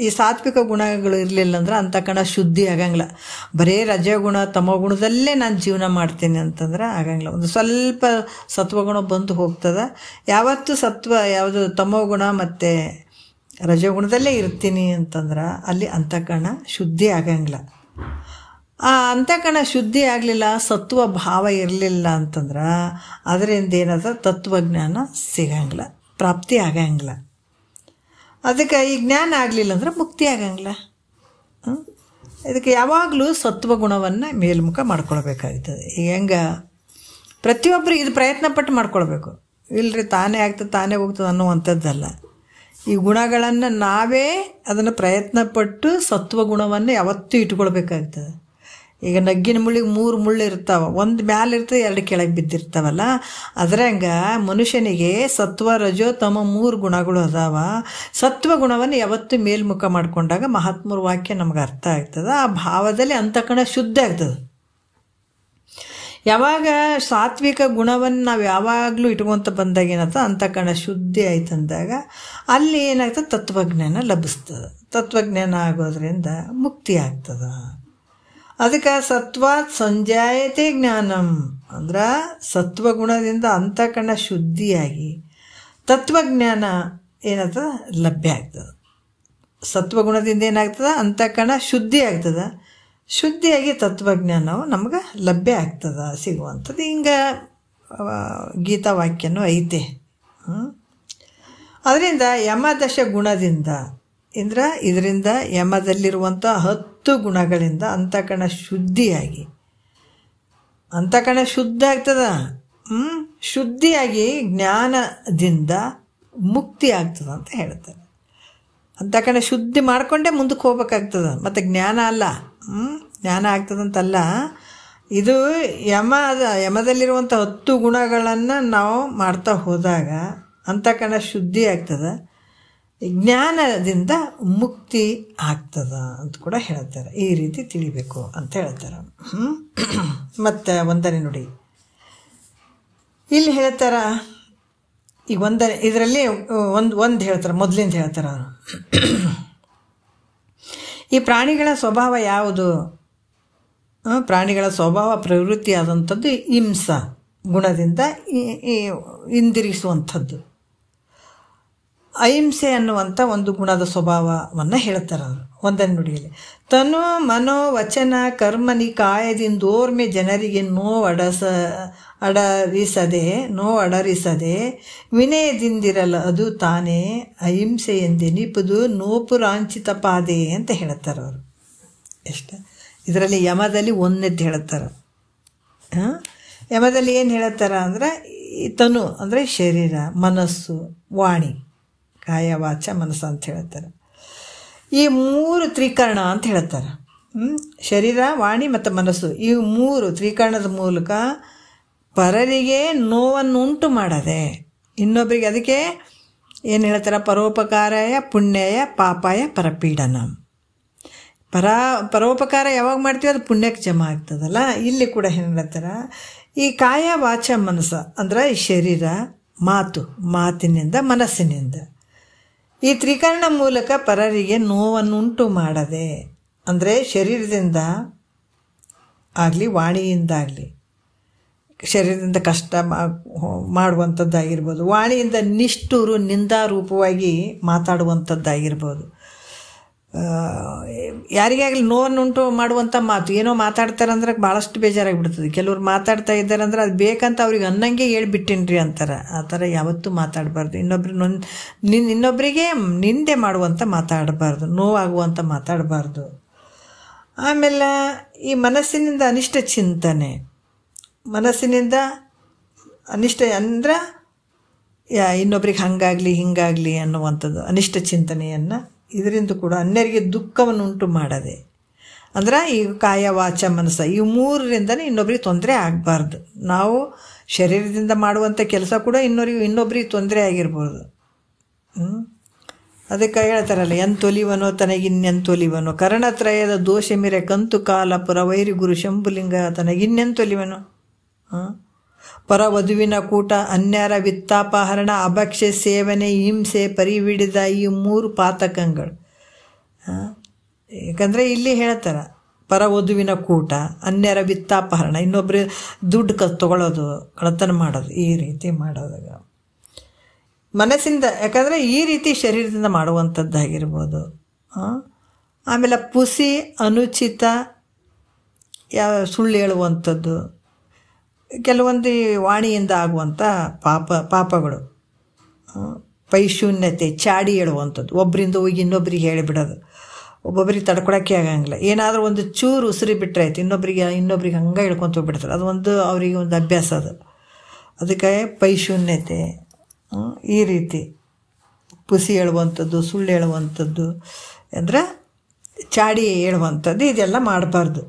ಈ ಸಾತ್ವಿಕ ಗುಣಗಳು ಇರಲಿಲ್ಲ ಅಂದ್ರೆ ಅಂತಃಕರಣ ಶುದ್ಧಿ ಆಗಂಗಿಲ್ಲ. ಬರೀ ರಜಗುಣ ತಮೋಗುಣದಲ್ಲೇ ನಾನು ಜೀವನ ಮಾಡ್ತೀನಿ ಅಂತಂದ್ರೆ ಆಗಂಗಿಲ್ಲ. ಒಂದು ಸ್ವಲ್ಪ ಸತ್ವಗುಣ ಬಂದು ಹೋಗ್ತದೆ. ಯಾವತ್ತು ಯಾವುದು ತಮೋಗುಣ ಮತ್ತು ರಜಗುಣದಲ್ಲೇ ಇರ್ತೀನಿ ಅಂತಂದ್ರೆ ಅಲ್ಲಿ ಅಂತಃಕರಣ ಶುದ್ಧಿ ಆಗಂಗಿಲ್ಲ. ಆ ಅಂತಃಕರಣ ಶುದ್ಧಿ ಆಗಲಿಲ್ಲ, ಸತ್ವ ಭಾವ ಇರಲಿಲ್ಲ ಅಂತಂದ್ರೆ ಅದರಿಂದ ಏನಾದ ತತ್ವಜ್ಞಾನ ಸಿಗಂಗಿಲ್ಲ, ಪ್ರಾಪ್ತಿ ಆಗಂಗಿಲ್ಲ. ಅದಕ್ಕೆ ಈ ಜ್ಞಾನ ಆಗಲಿಲ್ಲ ಅಂದ್ರೆ ಮುಕ್ತಿ ಆಗಂಗಿಲ್ಲ. ಇದಕ್ಕೆ ಯಾವಾಗಲೂ ಸತ್ವಗುಣವನ್ನು ಮೇಲ್ಮುಖ ಮಾಡ್ಕೊಳ್ಬೇಕಾಗ್ತದೆ. ಈಗ ಹೆಂಗೆ ಪ್ರತಿಯೊಬ್ಬರು ಇದು ಪ್ರಯತ್ನಪಟ್ಟು ಮಾಡ್ಕೊಳ್ಬೇಕು, ಇಲ್ಲರಿ ತಾನೇ ಆಗ್ತದೆ ತಾನೇ ಹೋಗ್ತದೆ ಅನ್ನುವಂಥದ್ದಲ್ಲ. ಈ ಗುಣಗಳನ್ನು ನಾವೇ ಅದನ್ನು ಪ್ರಯತ್ನಪಟ್ಟು ಸತ್ವಗುಣವನ್ನು ಯಾವತ್ತೂ ಇಟ್ಕೊಳ್ಬೇಕಾಗ್ತದೆ. ಈಗ ನಗ್ಗಿನ ಮುಳ್ಳಿಗೆ 3 ಮುಳ್ಳು ಇರ್ತಾವೆ, ಒಂದು ಮ್ಯಾಲೆ ಇರ್ತದೆ, 2 ಕೆಳಗೆ ಬಿದ್ದಿರ್ತಾವಲ್ಲ. ಅದ್ರಂಗೆ ಮನುಷ್ಯನಿಗೆ ಸತ್ವ ರಜೋ ತಮ 3 ಗುಣಗಳು ಅದಾವ. ಸತ್ವಗುಣವನ್ನು ಯಾವತ್ತೂ ಮೇಲ್ಮುಖ ಮಾಡಿಕೊಂಡಾಗ ಮಹಾತ್ಮರ ವಾಕ್ಯ ನಮ್ಗೆ ಅರ್ಥ ಆಗ್ತದೆ. ಆ ಭಾವದಲ್ಲಿ ಅಂತಃಕರಣ ಶುದ್ಧ ಆಗ್ತದೆ. ಯಾವಾಗ ಸಾತ್ವಿಕ ಗುಣವನ್ನು ನಾವು ಯಾವಾಗಲೂ ಇಟ್ಕೊತ ಬಂದಾಗ ಏನಾಗ್ತದೆ, ಅಂತಃಕರಣ ಶುದ್ಧಿ ಆಯ್ತಂದಾಗ ಅಲ್ಲಿ ಏನಾಗ್ತದೆ, ತತ್ವಜ್ಞಾನ ಲಭಿಸ್ತದೆ. ತತ್ವಜ್ಞಾನ ಆಗೋದ್ರಿಂದ ಮುಕ್ತಿ ಆಗ್ತದೆ. ಅದಕ್ಕೆ ಸತ್ವಾತ್ ಸಂಜಾಯತೆ ಜ್ಞಾನಂ ಅಂದ್ರೆ ಸತ್ವಗುಣದಿಂದ ಅಂತಃಕರಣ ಶುದ್ಧಿಯಾಗಿ ತತ್ವಜ್ಞಾನ ಏನಾಗ್ತದೆ, ಲಭ್ಯ ಆಗ್ತದೆ. ಸತ್ವಗುಣದಿಂದ ಏನಾಗ್ತದೆ, ಅಂತಃಕರಣ ಶುದ್ಧಿ ಆಗ್ತದೆ. ಶುದ್ಧಿಯಾಗಿ ತತ್ವಜ್ಞಾನವು ನಮ್ಗೆ ಲಭ್ಯ ಆಗ್ತದೆ, ಸಿಗುವಂಥದ್ದು. ಹಿಂಗೆ ಗೀತಾವಾಕ್ಯನೂ ಐತೆ. ಅದರಿಂದ ಯಮದಶ ಗುಣದಿಂದ ಇದರಿಂದ ಯಮದಲ್ಲಿರುವಂಥ 10 ಗುಣಗಳಿಂದ ಅಂತಃಕರಣ ಶುದ್ಧಿಯಾಗಿ, ಅಂತಃಕರಣ ಶುದ್ಧ ಆಗ್ತದೆ. ಶುದ್ಧಿಯಾಗಿ ಜ್ಞಾನದಿಂದ ಮುಕ್ತಿ ಆಗ್ತದೆ ಅಂತ ಹೇಳ್ತಾರೆ. ಅಂತಃಕರಣ ಶುದ್ಧಿ ಮಾಡಿಕೊಂಡೇ ಮುಂದಕ್ಕೆ ಹೋಗ್ಬೇಕಾಗ್ತದೆ, ಮತ್ತು ಜ್ಞಾನ ಅಲ್ಲ. ಜ್ಞಾನ ಆಗ್ತದಂತಲ್ಲ, ಇದು ಯಮದಲ್ಲಿರುವಂಥ 10 ಗುಣಗಳನ್ನು ನಾವು ಮಾಡ್ತಾ ಹೋದಾಗ ಅಂತಃಕರಣ ಶುದ್ಧಿ ಆಗ್ತದೆ, ಜ್ಞಾನದಿಂದ ಮುಕ್ತಿ ಆಗ್ತದ ಅಂತ ಕೂಡ ಹೇಳ್ತಾರೆ. ಈ ರೀತಿ ತಿಳಿಬೇಕು ಅಂತ ಹೇಳ್ತಾರೆ. ಮತ್ತು ವಂದನೆ ನೋಡಿ, ಇಲ್ಲಿ ಹೇಳ್ತಾರ. ಈಗ ವಂದನೆ ಇದರಲ್ಲಿ ಒಂದು ಹೇಳ್ತಾರೆ, ಮೊದಲಿಂದ ಹೇಳ್ತಾರೆ. ಈ ಪ್ರಾಣಿಗಳ ಸ್ವಭಾವ ಯಾವುದು? ಪ್ರಾಣಿಗಳ ಸ್ವಭಾವ ಪ್ರವೃತ್ತಿ ಆದಂಥದ್ದು ಹಿಂಸ ಗುಣದಿಂದ ಹಿಂದಿರಿಸುವಂಥದ್ದು. ಅಹಿಂಸೆ ಅನ್ನುವಂಥ ಒಂದು ಗುಣದ ಸ್ವಭಾವವನ್ನು ಹೇಳ್ತಾರೆ ಅವರು ಒಂದನೇ ನುಡಿಯಲ್ಲಿ. ತನು ಮನೋ ವಚನ ಕರ್ಮನಿ ಕಾಯದಿಂದೋರ್ಮೆ ಜನರಿಗೆ ಅಡರಿಸದೆ ವಿನಯದಿಂದಿರಲ್ಲ ಅದು ತಾನೇ ಅಹಿಂಸೆ ಎಂದೆನಿಪುದು ನೋಪುರಾಂಚಿತ ಪಾದೆ ಅಂತ ಹೇಳ್ತಾರೆ ಅವರು. ಎಷ್ಟು ಇದರಲ್ಲಿ ಯಮದಲ್ಲಿ ಒಂದೆದ್ದು ಹೇಳ್ತಾರೆ. ಯಮದಲ್ಲಿ ಏನು ಹೇಳ್ತಾರೆ ಅಂದರೆ, ತನು ಅಂದರೆ ಶರೀರ, ಮನಸ್ಸು, ವಾಣಿ, ಕಾಯ ವಾಚ ಮನಸ್ಸು ಅಂತ ಹೇಳ್ತಾರೆ. ಈ 3 ತ್ರಿಕರಣ ಅಂತ ಹೇಳ್ತಾರೆ. ಶರೀರ, ವಾಣಿ ಮತ್ತು ಮನಸ್ಸು, ಈ 3 ತ್ರಿಕರಣದ ಮೂಲಕ ಪರರಿಗೆ ನೋವನ್ನುಂಟು ಮಾಡದೆ ಇನ್ನೊಬ್ಬರಿಗೆ, ಅದಕ್ಕೆ ಏನು ಹೇಳ್ತಾರೆ, ಪರೋಪಕಾರಾಯ ಪುಣ್ಯಾಯ ಪಾಪಾಯ ಪರಪೀಡನ. ಪರೋಪಕಾರ ಯಾವಾಗ ಮಾಡ್ತೀವಿ ಅದು ಪುಣ್ಯಕ್ಕೆ ಜಮಾ ಆಗ್ತದಲ್ಲ. ಇಲ್ಲಿ ಕೂಡ ಏನು ಹೇಳ್ತಾರೆ, ಈ ಕಾಯ ವಾಚ ಮನಸ್ಸು ಅಂದರೆ ಶರೀರ, ಮಾತಿನಿಂದ ಮನಸ್ಸಿನಿಂದ ಈ ತ್ರಿಕರಣ ಮೂಲಕ ಪರರಿಗೆ ನೋವನ್ನುಂಟು ಮಾಡದೆ, ಅಂದರೆ ಶರೀರದಿಂದ ಆಗಲಿ ವಾಣಿಯಿಂದಾಗಲಿ, ಶರೀರದಿಂದ ಕಷ್ಟ ಮಾಡುವಂಥದ್ದಾಗಿರ್ಬೋದು, ವಾಣಿಯಿಂದ ನಿಷ್ಠೂರು ನಿಂದಾರೂಪವಾಗಿ ಮಾತಾಡುವಂಥದ್ದಾಗಿರ್ಬೋದು, ಯಾರಿಗಾಗಲಿ ನೋವನ್ನುಂಟು ಮಾಡುವಂಥ ಮಾತು. ಏನೋ ಮಾತಾಡ್ತಾರಂದ್ರೆ ಭಾಳಷ್ಟು ಬೇಜಾರಾಗಿಬಿಡ್ತದೆ. ಕೆಲವ್ರು ಮಾತಾಡ್ತಾ ಇದ್ದಾರಂದ್ರೆ ಅದು ಬೇಕಂತ ಅವ್ರಿಗೆ ಅನ್ನಂಗೆ ಹೇಳ್ಬಿಟ್ಟಿನ್ರಿ ಅಂತಾರೆ. ಆ ಥರ ಯಾವತ್ತೂ ಮಾತಾಡಬಾರ್ದು. ಇನ್ನೊಬ್ಬರಿಗೆ ನಿಂದೆ ಮಾಡುವಂಥ ಮಾತಾಡಬಾರ್ದು, ನೋವಾಗುವಂಥ ಮಾತಾಡಬಾರ್ದು. ಆಮೇಲೆ ಈ ಮನಸ್ಸಿನಿಂದ ಅನಿಷ್ಟ ಚಿಂತನೆ, ಮನಸ್ಸಿನಿಂದ ಅನಿಷ್ಟ ಅಂದ್ರೆ ಇನ್ನೊಬ್ರಿಗೆ ಹಿಂಗಾಗಲಿ ಅನ್ನುವಂಥದ್ದು ಅನಿಷ್ಟ ಚಿಂತನೆಯನ್ನು, ಇದರಿಂದ ಕೂಡ ಅನ್ಯರಿಗೆ ದುಃಖವನ್ನು ಉಂಟು ಮಾಡದೆ, ಅಂದ್ರೆ ಈ ಕಾಯ ವಾಚ ಮನಸ್ಸು ಈ 3ರಿಂದನೇ ಇನ್ನೊಬ್ರಿಗೆ ತೊಂದರೆ ಆಗಬಾರ್ದು. ನಾವು ಶರೀರದಿಂದ ಮಾಡುವಂಥ ಕೆಲಸ ಕೂಡ ಇನ್ನೊಬ್ರಿಗೆ ತೊಂದರೆ ಆಗಿರ್ಬೋದು. ಅದಕ್ಕೆ ಹೇಳ್ತಾರಲ್ಲ, ಎಂತೊಲಿವನೋ ತನಗಿನ್ನೆಂತೊಲಿವನೋ, ಕರ್ಣತ್ರಯದ ದೋಷ ಮಿರೆ ಕಂತು ಕಾಲ ಪುರವೈರಿ ಗುರು ಶಂಭುಲಿಂಗ ತನಗಿನ್ನೆಂತೊಲಿವನೋ. ಪರವಧುವಿನ ಕೂಟ, ಅನ್ಯರ ವಿತ್ತಾಪಹರಣ, ಅಭಕ್ಷ್ಯ ಸೇವನೆ, ಹಿಂಸೆ, ಪರಿವಿಡಿದ ಈ 3 ಪಾತಕಗಳು. ಯಾಕಂದರೆ ಇಲ್ಲಿ ಹೇಳ್ತಾರೆ, ಪರವಧುವಿನ ಕೂಟ, ಅನ್ಯರ ವಿತ್ತಾಪಹರಣ, ಇನ್ನೊಬ್ಬರು ದುಡ್ಡು ತಗೊಳ್ಳೋದು, ಕಳ್ಳತನ ಮಾಡೋದು, ಈ ರೀತಿ ಮಾಡೋದಾಗ ಮನಸ್ಸಿಂದ, ಯಾಕಂದರೆ ಈ ರೀತಿ ಶರೀರದಿಂದ ಮಾಡುವಂಥದ್ದಾಗಿರ್ಬೋದು. ಆಮೇಲೆ ಪುಸಿ, ಅನುಚಿತ, ಸುಳ್ಳು ಹೇಳುವಂಥದ್ದು, ಕೆಲವೊಂದು ವಾಣಿಯಿಂದ ಆಗುವಂಥ ಪಾಪಗಳು, ಪೈಶೂನ್ಯತೆ, ಚಾಡಿ ಹೇಳುವಂಥದ್ದು, ಒಬ್ಬರಿಂದ ಹೋಗಿ ಇನ್ನೊಬ್ರಿಗೆ ಹೇಳಿಬಿಡೋದು, ಒಬ್ಬೊಬ್ರಿಗೆ ತಡ್ಕೊಳಕ್ಕೆ ಆಗಂಗಿಲ್ಲ. ಏನಾದರೂ ಒಂದು ಚೂರು ಉಸಿರಿ ಬಿಟ್ಟರೆ ಆಯ್ತು, ಇನ್ನೊಬ್ರಿಗೆ ಹಂಗೆ ಹೇಳ್ಕೊತ ಹೋಗ್ಬಿಡ್ತಾರೆ. ಅದು ಅವರಿಗೆ ಒಂದು ಅಭ್ಯಾಸ ಅದು. ಅದಕ್ಕೆ ಪೈಶೂನ್ಯತೆ, ಈ ರೀತಿ ಪುಸಿ ಹೇಳುವಂಥದ್ದು, ಸುಳ್ಳು ಹೇಳುವಂಥದ್ದು, ಅಂದರೆ ಚಾಡಿ ಹೇಳುವಂಥದ್ದು, ಇದೆಲ್ಲ ಮಾಡಬಾರ್ದು.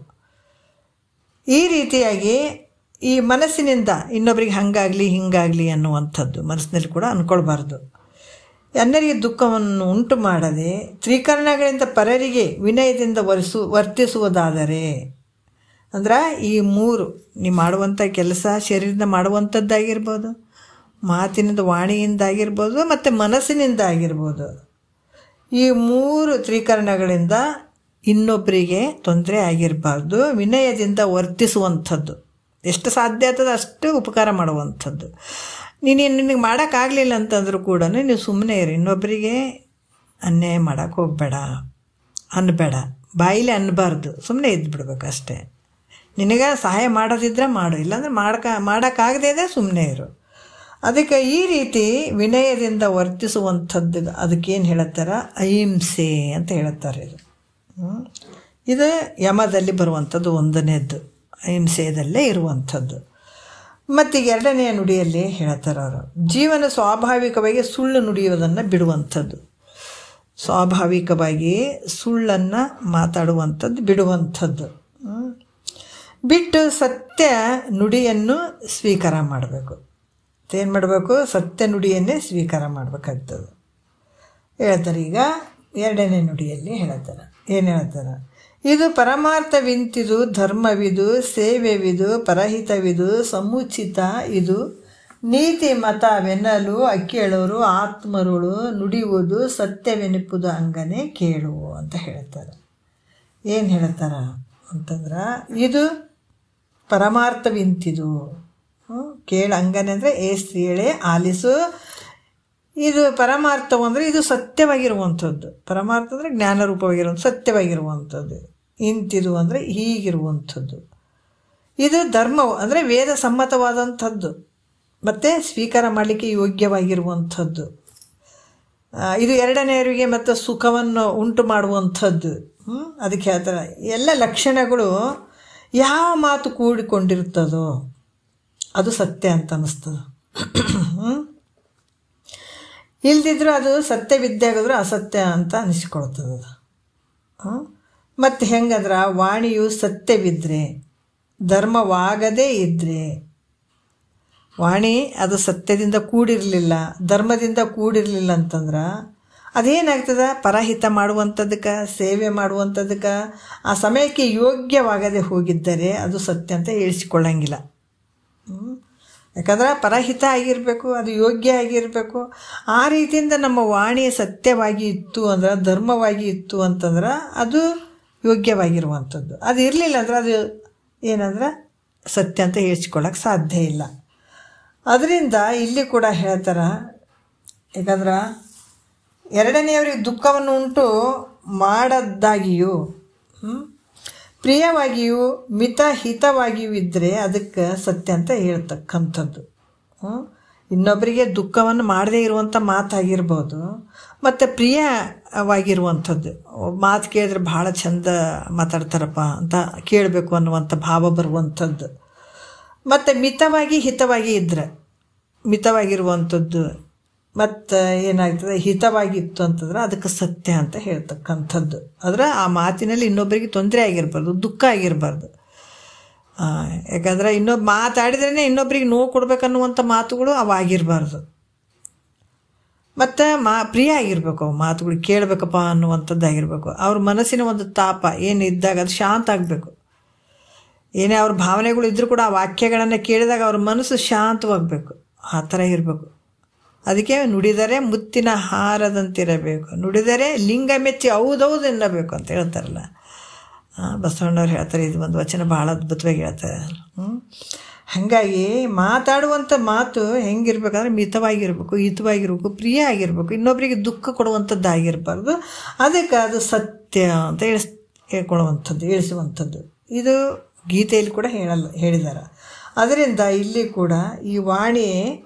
ಈ ರೀತಿಯಾಗಿ ಈ ಮನಸ್ಸಿನಿಂದ ಇನ್ನೊಬ್ರಿಗೆ ಹಿಂಗಾಗಲಿ ಅನ್ನುವಂಥದ್ದು ಮನಸ್ಸಿನಲ್ಲಿ ಕೂಡ ಅಂದ್ಕೊಳ್ಬಾರ್ದು. ಅನ್ಯರಿಗೆ ದುಃಖವನ್ನು ಉಂಟು ಮಾಡದೆ ತ್ರಿಕರಣಗಳಿಂದ ಪರರಿಗೆ ವಿನಯದಿಂದ ವರ್ತಿಸುವುದಾದರೆ, ಅಂದ್ರೆ ಈ 3 ನೀವು ಮಾಡುವಂಥ ಕೆಲಸ ಶರೀರದಿಂದ ಮಾಡುವಂಥದ್ದಾಗಿರ್ಬೋದು, ಮಾತಿನಿಂದ ವಾಣಿಯಿಂದಾಗಿರ್ಬೋದು, ಮತ್ತು ಮನಸ್ಸಿನಿಂದ ಆಗಿರ್ಬೋದು. ಈ 3 ತ್ರಿಕರಣಗಳಿಂದ ಇನ್ನೊಬ್ಬರಿಗೆ ತೊಂದರೆ ಆಗಿರಬಾರ್ದು. ವಿನಯದಿಂದ ವರ್ತಿಸುವಂಥದ್ದು, ಎಷ್ಟು ಸಾಧ್ಯ ಆಗ್ತದೆ ಅಷ್ಟು ಉಪಕಾರ ಮಾಡುವಂಥದ್ದು. ನಿನಗೆ ಮಾಡೋಕ್ಕಾಗಲಿಲ್ಲ ಅಂತಂದ್ರೂ ಕೂಡ ನೀವು ಸುಮ್ಮನೆ ಇರಿ, ಇನ್ನೊಬ್ಬರಿಗೆ ಅನ್ಯಾಯ ಮಾಡೋಕ್ಕೆ ಹೋಗಬೇಡ, ಅನ್ನಬೇಡ, ಬಾಯಿಲೆ ಅನ್ನಬಾರ್ದು, ಸುಮ್ಮನೆ ಇದ್ಬಿಡ್ಬೇಕು ಅಷ್ಟೇ. ನಿನಗೆ ಸಹಾಯ ಮಾಡೋದಿದ್ರೆ ಮಾಡು, ಇಲ್ಲಾಂದ್ರೆ ಮಾಡೋಕ್ಕಾಗದೇ ಇದೆ ಸುಮ್ಮನೆ ಇರು. ಅದಕ್ಕೆ ಈ ರೀತಿ ವಿನಯದಿಂದ ವರ್ತಿಸುವಂಥದ್ದು ಅದಕ್ಕೇನು ಹೇಳ್ತಾರೆ, ಅಹಿಂಸೆ ಅಂತ ಹೇಳ್ತಾರೆ. ಇದು ಯಮದಲ್ಲಿ ಬರುವಂಥದ್ದು ಒಂದನೇದ್ದು, ಅಹಿಂಸೆಯದಲ್ಲೇ ಇರುವಂಥದ್ದು. ಮತ್ತು ಎರಡನೆಯ ನುಡಿಯಲ್ಲಿ ಹೇಳ್ತಾರೆ ಅವರು, ಜೀವನ ಸ್ವಾಭಾವಿಕವಾಗಿ ಸುಳ್ಳು ನುಡಿಯೋದನ್ನು ಬಿಡುವಂಥದ್ದು. ಸ್ವಾಭಾವಿಕವಾಗಿ ಸುಳ್ಳನ್ನು ಮಾತಾಡುವಂಥದ್ದು ಬಿಡುವಂಥದ್ದು, ಬಿಟ್ಟು ಸತ್ಯ ನುಡಿಯನ್ನು ಸ್ವೀಕಾರ ಮಾಡಬೇಕು. ಏನು ಮಾಡಬೇಕು? ಸತ್ಯ ನುಡಿಯನ್ನೇ ಸ್ವೀಕಾರ ಮಾಡಬೇಕಾಗ್ತದೆ ಹೇಳ್ತಾರೆ. ಈಗ ಎರಡನೇ ನುಡಿಯಲ್ಲಿ ಹೇಳ್ತಾರೆ, ಏನು ಹೇಳ್ತಾರೆ, ಇದು ಪರಮಾರ್ಥವಿಂತಿದು, ಧರ್ಮವಿದು, ಸೇವೆವಿದು, ಪರಹಿತವಿದು, ಸಮುಚಿತ ಇದು, ನೀತಿ ಮತವೆನ್ನಲು ಅಕ್ಕೇಳೋರು ಆತ್ಮರುಳು ನುಡಿಯುವುದು ಸತ್ಯವೆನಿಪುದು ಅಂಗನೆ ಕೇಳು ಅಂತ ಹೇಳ್ತಾರೆ. ಏನು ಹೇಳ್ತಾರ ಅಂತಂದ್ರೆ, ಇದು ಪರಮಾರ್ಥವಿಂತಿದು, ಕೇಳು ಅಂಗನೆ ಅಂದರೆ ಏ ಸ್ತ್ರೀಯಳೇ ಆಲಿಸು, ಇದು ಪರಮಾರ್ಥವು ಅಂದರೆ ಇದು ಸತ್ಯವಾಗಿರುವಂಥದ್ದು. ಪರಮಾರ್ಥ ಅಂದರೆ ಜ್ಞಾನರೂಪವಾಗಿರುವಂಥ ಸತ್ಯವಾಗಿರುವಂಥದ್ದು. ಇಂತಿದು ಅಂದರೆ ಹೀಗಿರುವಂಥದ್ದು. ಇದು ಧರ್ಮವು ಅಂದರೆ ವೇದ ಸಮ್ಮತವಾದಂಥದ್ದು ಮತ್ತು ಸ್ವೀಕಾರ ಮಾಡಲಿಕ್ಕೆ ಯೋಗ್ಯವಾಗಿರುವಂಥದ್ದು. ಇದು ಎರಡನೆಯವರಿಗೆ ಮತ್ತು ಸುಖವನ್ನು ಉಂಟು ಮಾಡುವಂಥದ್ದು. ಅದಕ್ಕೆ ಹೇಳ್ತಾರೆ, ಎಲ್ಲ ಲಕ್ಷಣಗಳು ಯಾವ ಮಾತು ಕೂಡಿಕೊಂಡಿರ್ತದೋ ಅದು ಸತ್ಯ ಅಂತ ಅನ್ನಿಸ್ತದೆ. ಇಲ್ದಿದ್ರೂ ಅದು ಸತ್ಯವಿದ್ದಾಗಿದ್ರೂ ಅಸತ್ಯ ಅಂತ ಅನಿಸ್ಕೊಳ್ತದೆ ಅದು. ಮತ್ತು ಹೆಂಗಂದ್ರೆ ವಾಣಿಯು ಸತ್ಯವಿದ್ದರೆ, ಧರ್ಮವಾಗದೇ ಇದ್ದರೆ, ವಾಣಿ ಅದು ಸತ್ಯದಿಂದ ಕೂಡಿರಲಿಲ್ಲ, ಧರ್ಮದಿಂದ ಕೂಡಿರಲಿಲ್ಲ ಅಂತಂದ್ರೆ ಅದೇನಾಗ್ತದೆ, ಪರಹಿತ ಮಾಡುವಂಥದ್ದಕ್ಕೆ, ಸೇವೆ ಮಾಡುವಂಥದ್ದಕ್ಕೆ ಆ ಸಮಯಕ್ಕೆ ಯೋಗ್ಯವಾಗದೆ ಹೋಗಿದ್ದರೆ ಅದು ಸತ್ಯ ಅಂತ ಹೇಳಿಸಿಕೊಳ್ಳಂಗಿಲ್ಲ. ಯಾಕಂದ್ರೆ ಪರಹಿತ ಆಗಿರಬೇಕು, ಅದು ಯೋಗ್ಯ ಆಗಿರಬೇಕು. ಆ ರೀತಿಯಿಂದ ನಮ್ಮ ವಾಣಿ ಸತ್ಯವಾಗಿ ಇತ್ತು ಅಂದ್ರೆ, ಧರ್ಮವಾಗಿ ಇತ್ತು ಅಂತಂದ್ರೆ ಅದು ಯೋಗ್ಯವಾಗಿರುವಂಥದ್ದು. ಅದು ಇರಲಿಲ್ಲ ಅಂದ್ರೆ ಅದು ಏನಂದ್ರೆ ಸತ್ಯ ಅಂತ ಹೇಳಿಸ್ಕೊಳ್ಳೋಕೆ ಸಾಧ್ಯ ಇಲ್ಲ. ಅದರಿಂದ ಇಲ್ಲಿ ಕೂಡ ಹೇಳ್ತಾರೆ, ಯಾಕಂದ್ರೆ ಎರಡನೆಯವರಿಗೆ ದುಃಖವನ್ನು ಉಂಟು ಮಾಡದ್ದಾಗಿಯೂ ಪ್ರಿಯವಾಗಿಯೂ ಮಿತಹಿತವಾಗಿಯೂ ಇದ್ದರೆ ಅದಕ್ಕೆ ಸತ್ಯ ಅಂತ ಹೇಳ್ತಕ್ಕಂಥದ್ದು. ಇನ್ನೊಬ್ಬರಿಗೆ ದುಃಖವನ್ನು ಮಾಡದೇ ಇರುವಂಥ ಮಾತಾಗಿರ್ಬೋದು, ಮತ್ತು ಪ್ರಿಯವಾಗಿರುವಂಥದ್ದು ಮಾತು ಕೇಳಿದ್ರೆ ಭಾಳ ಚಂದ ಮಾತಾಡ್ತಾರಪ್ಪ ಅಂತ ಕೇಳಬೇಕು ಅನ್ನುವಂಥ ಭಾವ ಬರುವಂಥದ್ದು. ಮತ್ತು ಮಿತವಾಗಿ ಹಿತವಾಗಿ ಇದ್ದರೆ, ಮಿತವಾಗಿರುವಂಥದ್ದು ಮತ್ತು ಏನಾಗ್ತದೆ ಹಿತವಾಗಿತ್ತು ಅಂತಂದ್ರೆ ಅದಕ್ಕೆ ಸತ್ಯ ಅಂತ ಹೇಳ್ತಕ್ಕಂಥದ್ದು. ಆದರೆ ಆ ಮಾತಿನಲ್ಲಿ ಇನ್ನೊಬ್ಬರಿಗೆ ತೊಂದರೆ ಆಗಿರಬಾರ್ದು, ದುಃಖ ಆಗಿರಬಾರ್ದು. ಯಾಕಂದರೆ ಮಾತಾಡಿದ್ರೇ ಇನ್ನೊಬ್ರಿಗೆ ನೋವು ಕೊಡ್ಬೇಕನ್ನುವಂಥ ಮಾತುಗಳು ಅವಾಗಿರಬಾರ್ದು. ಮತ್ತು ಪ್ರಿಯ ಆಗಿರಬೇಕು, ಅವು ಮಾತುಗಳು ಕೇಳಬೇಕಪ್ಪ ಅನ್ನುವಂಥದ್ದಾಗಿರಬೇಕು. ಅವ್ರ ಮನಸ್ಸಿನ ಒಂದು ತಾಪ ಏನಿದ್ದಾಗ ಅದು ಶಾಂತ ಆಗಬೇಕು. ಏನೇ ಅವ್ರ ಭಾವನೆಗಳು ಇದ್ದರೂ ಕೂಡ ಆ ವಾಕ್ಯಗಳನ್ನು ಕೇಳಿದಾಗ ಅವ್ರ ಮನಸ್ಸು ಶಾಂತವಾಗಬೇಕು, ಆ ಥರ ಇರಬೇಕು. ಅದಕ್ಕೆ ನುಡಿದರೆ ಮುತ್ತಿನ ಹಾರದಂತಿರಬೇಕು, ನುಡಿದರೆ ಲಿಂಗ ಮೆಚ್ಚಿ ಹೌದೌದು ಎನ್ನಬೇಕು ಅಂತ ಹೇಳ್ತಾರಲ್ಲ, ಬಸವಣ್ಣವ್ರು ಹೇಳ್ತಾರೆ. ಇದು ಒಂದು ವಚನ ಭಾಳ ಅದ್ಭುತವಾಗಿ ಹೇಳ್ತಾರೆ. ಹಾಗಾಗಿ ಮಾತಾಡುವಂಥ ಮಾತು ಹೆಂಗಿರ್ಬೇಕಂದ್ರೆ ಮಿತವಾಗಿರ್ಬೇಕು, ಹಿತವಾಗಿರ್ಬೇಕು, ಪ್ರಿಯ ಆಗಿರ್ಬೇಕು, ಇನ್ನೊಬ್ಬರಿಗೆ ದುಃಖ ಕೊಡುವಂಥದ್ದಾಗಿರಬಾರ್ದು. ಅದಕ್ಕೆ ಅದು ಸತ್ಯ ಅಂತ ಹೇಳ್ಕೊಳ್ಳುವಂಥದ್ದು, ಹೇಳಿಸುವಂಥದ್ದು. ಇದು ಗೀತೆಯಲ್ಲಿ ಕೂಡ ಹೇಳಿದ್ದಾರೆ. ಅದರಿಂದ ಇಲ್ಲಿ ಕೂಡ ಈ ವಾಣಿ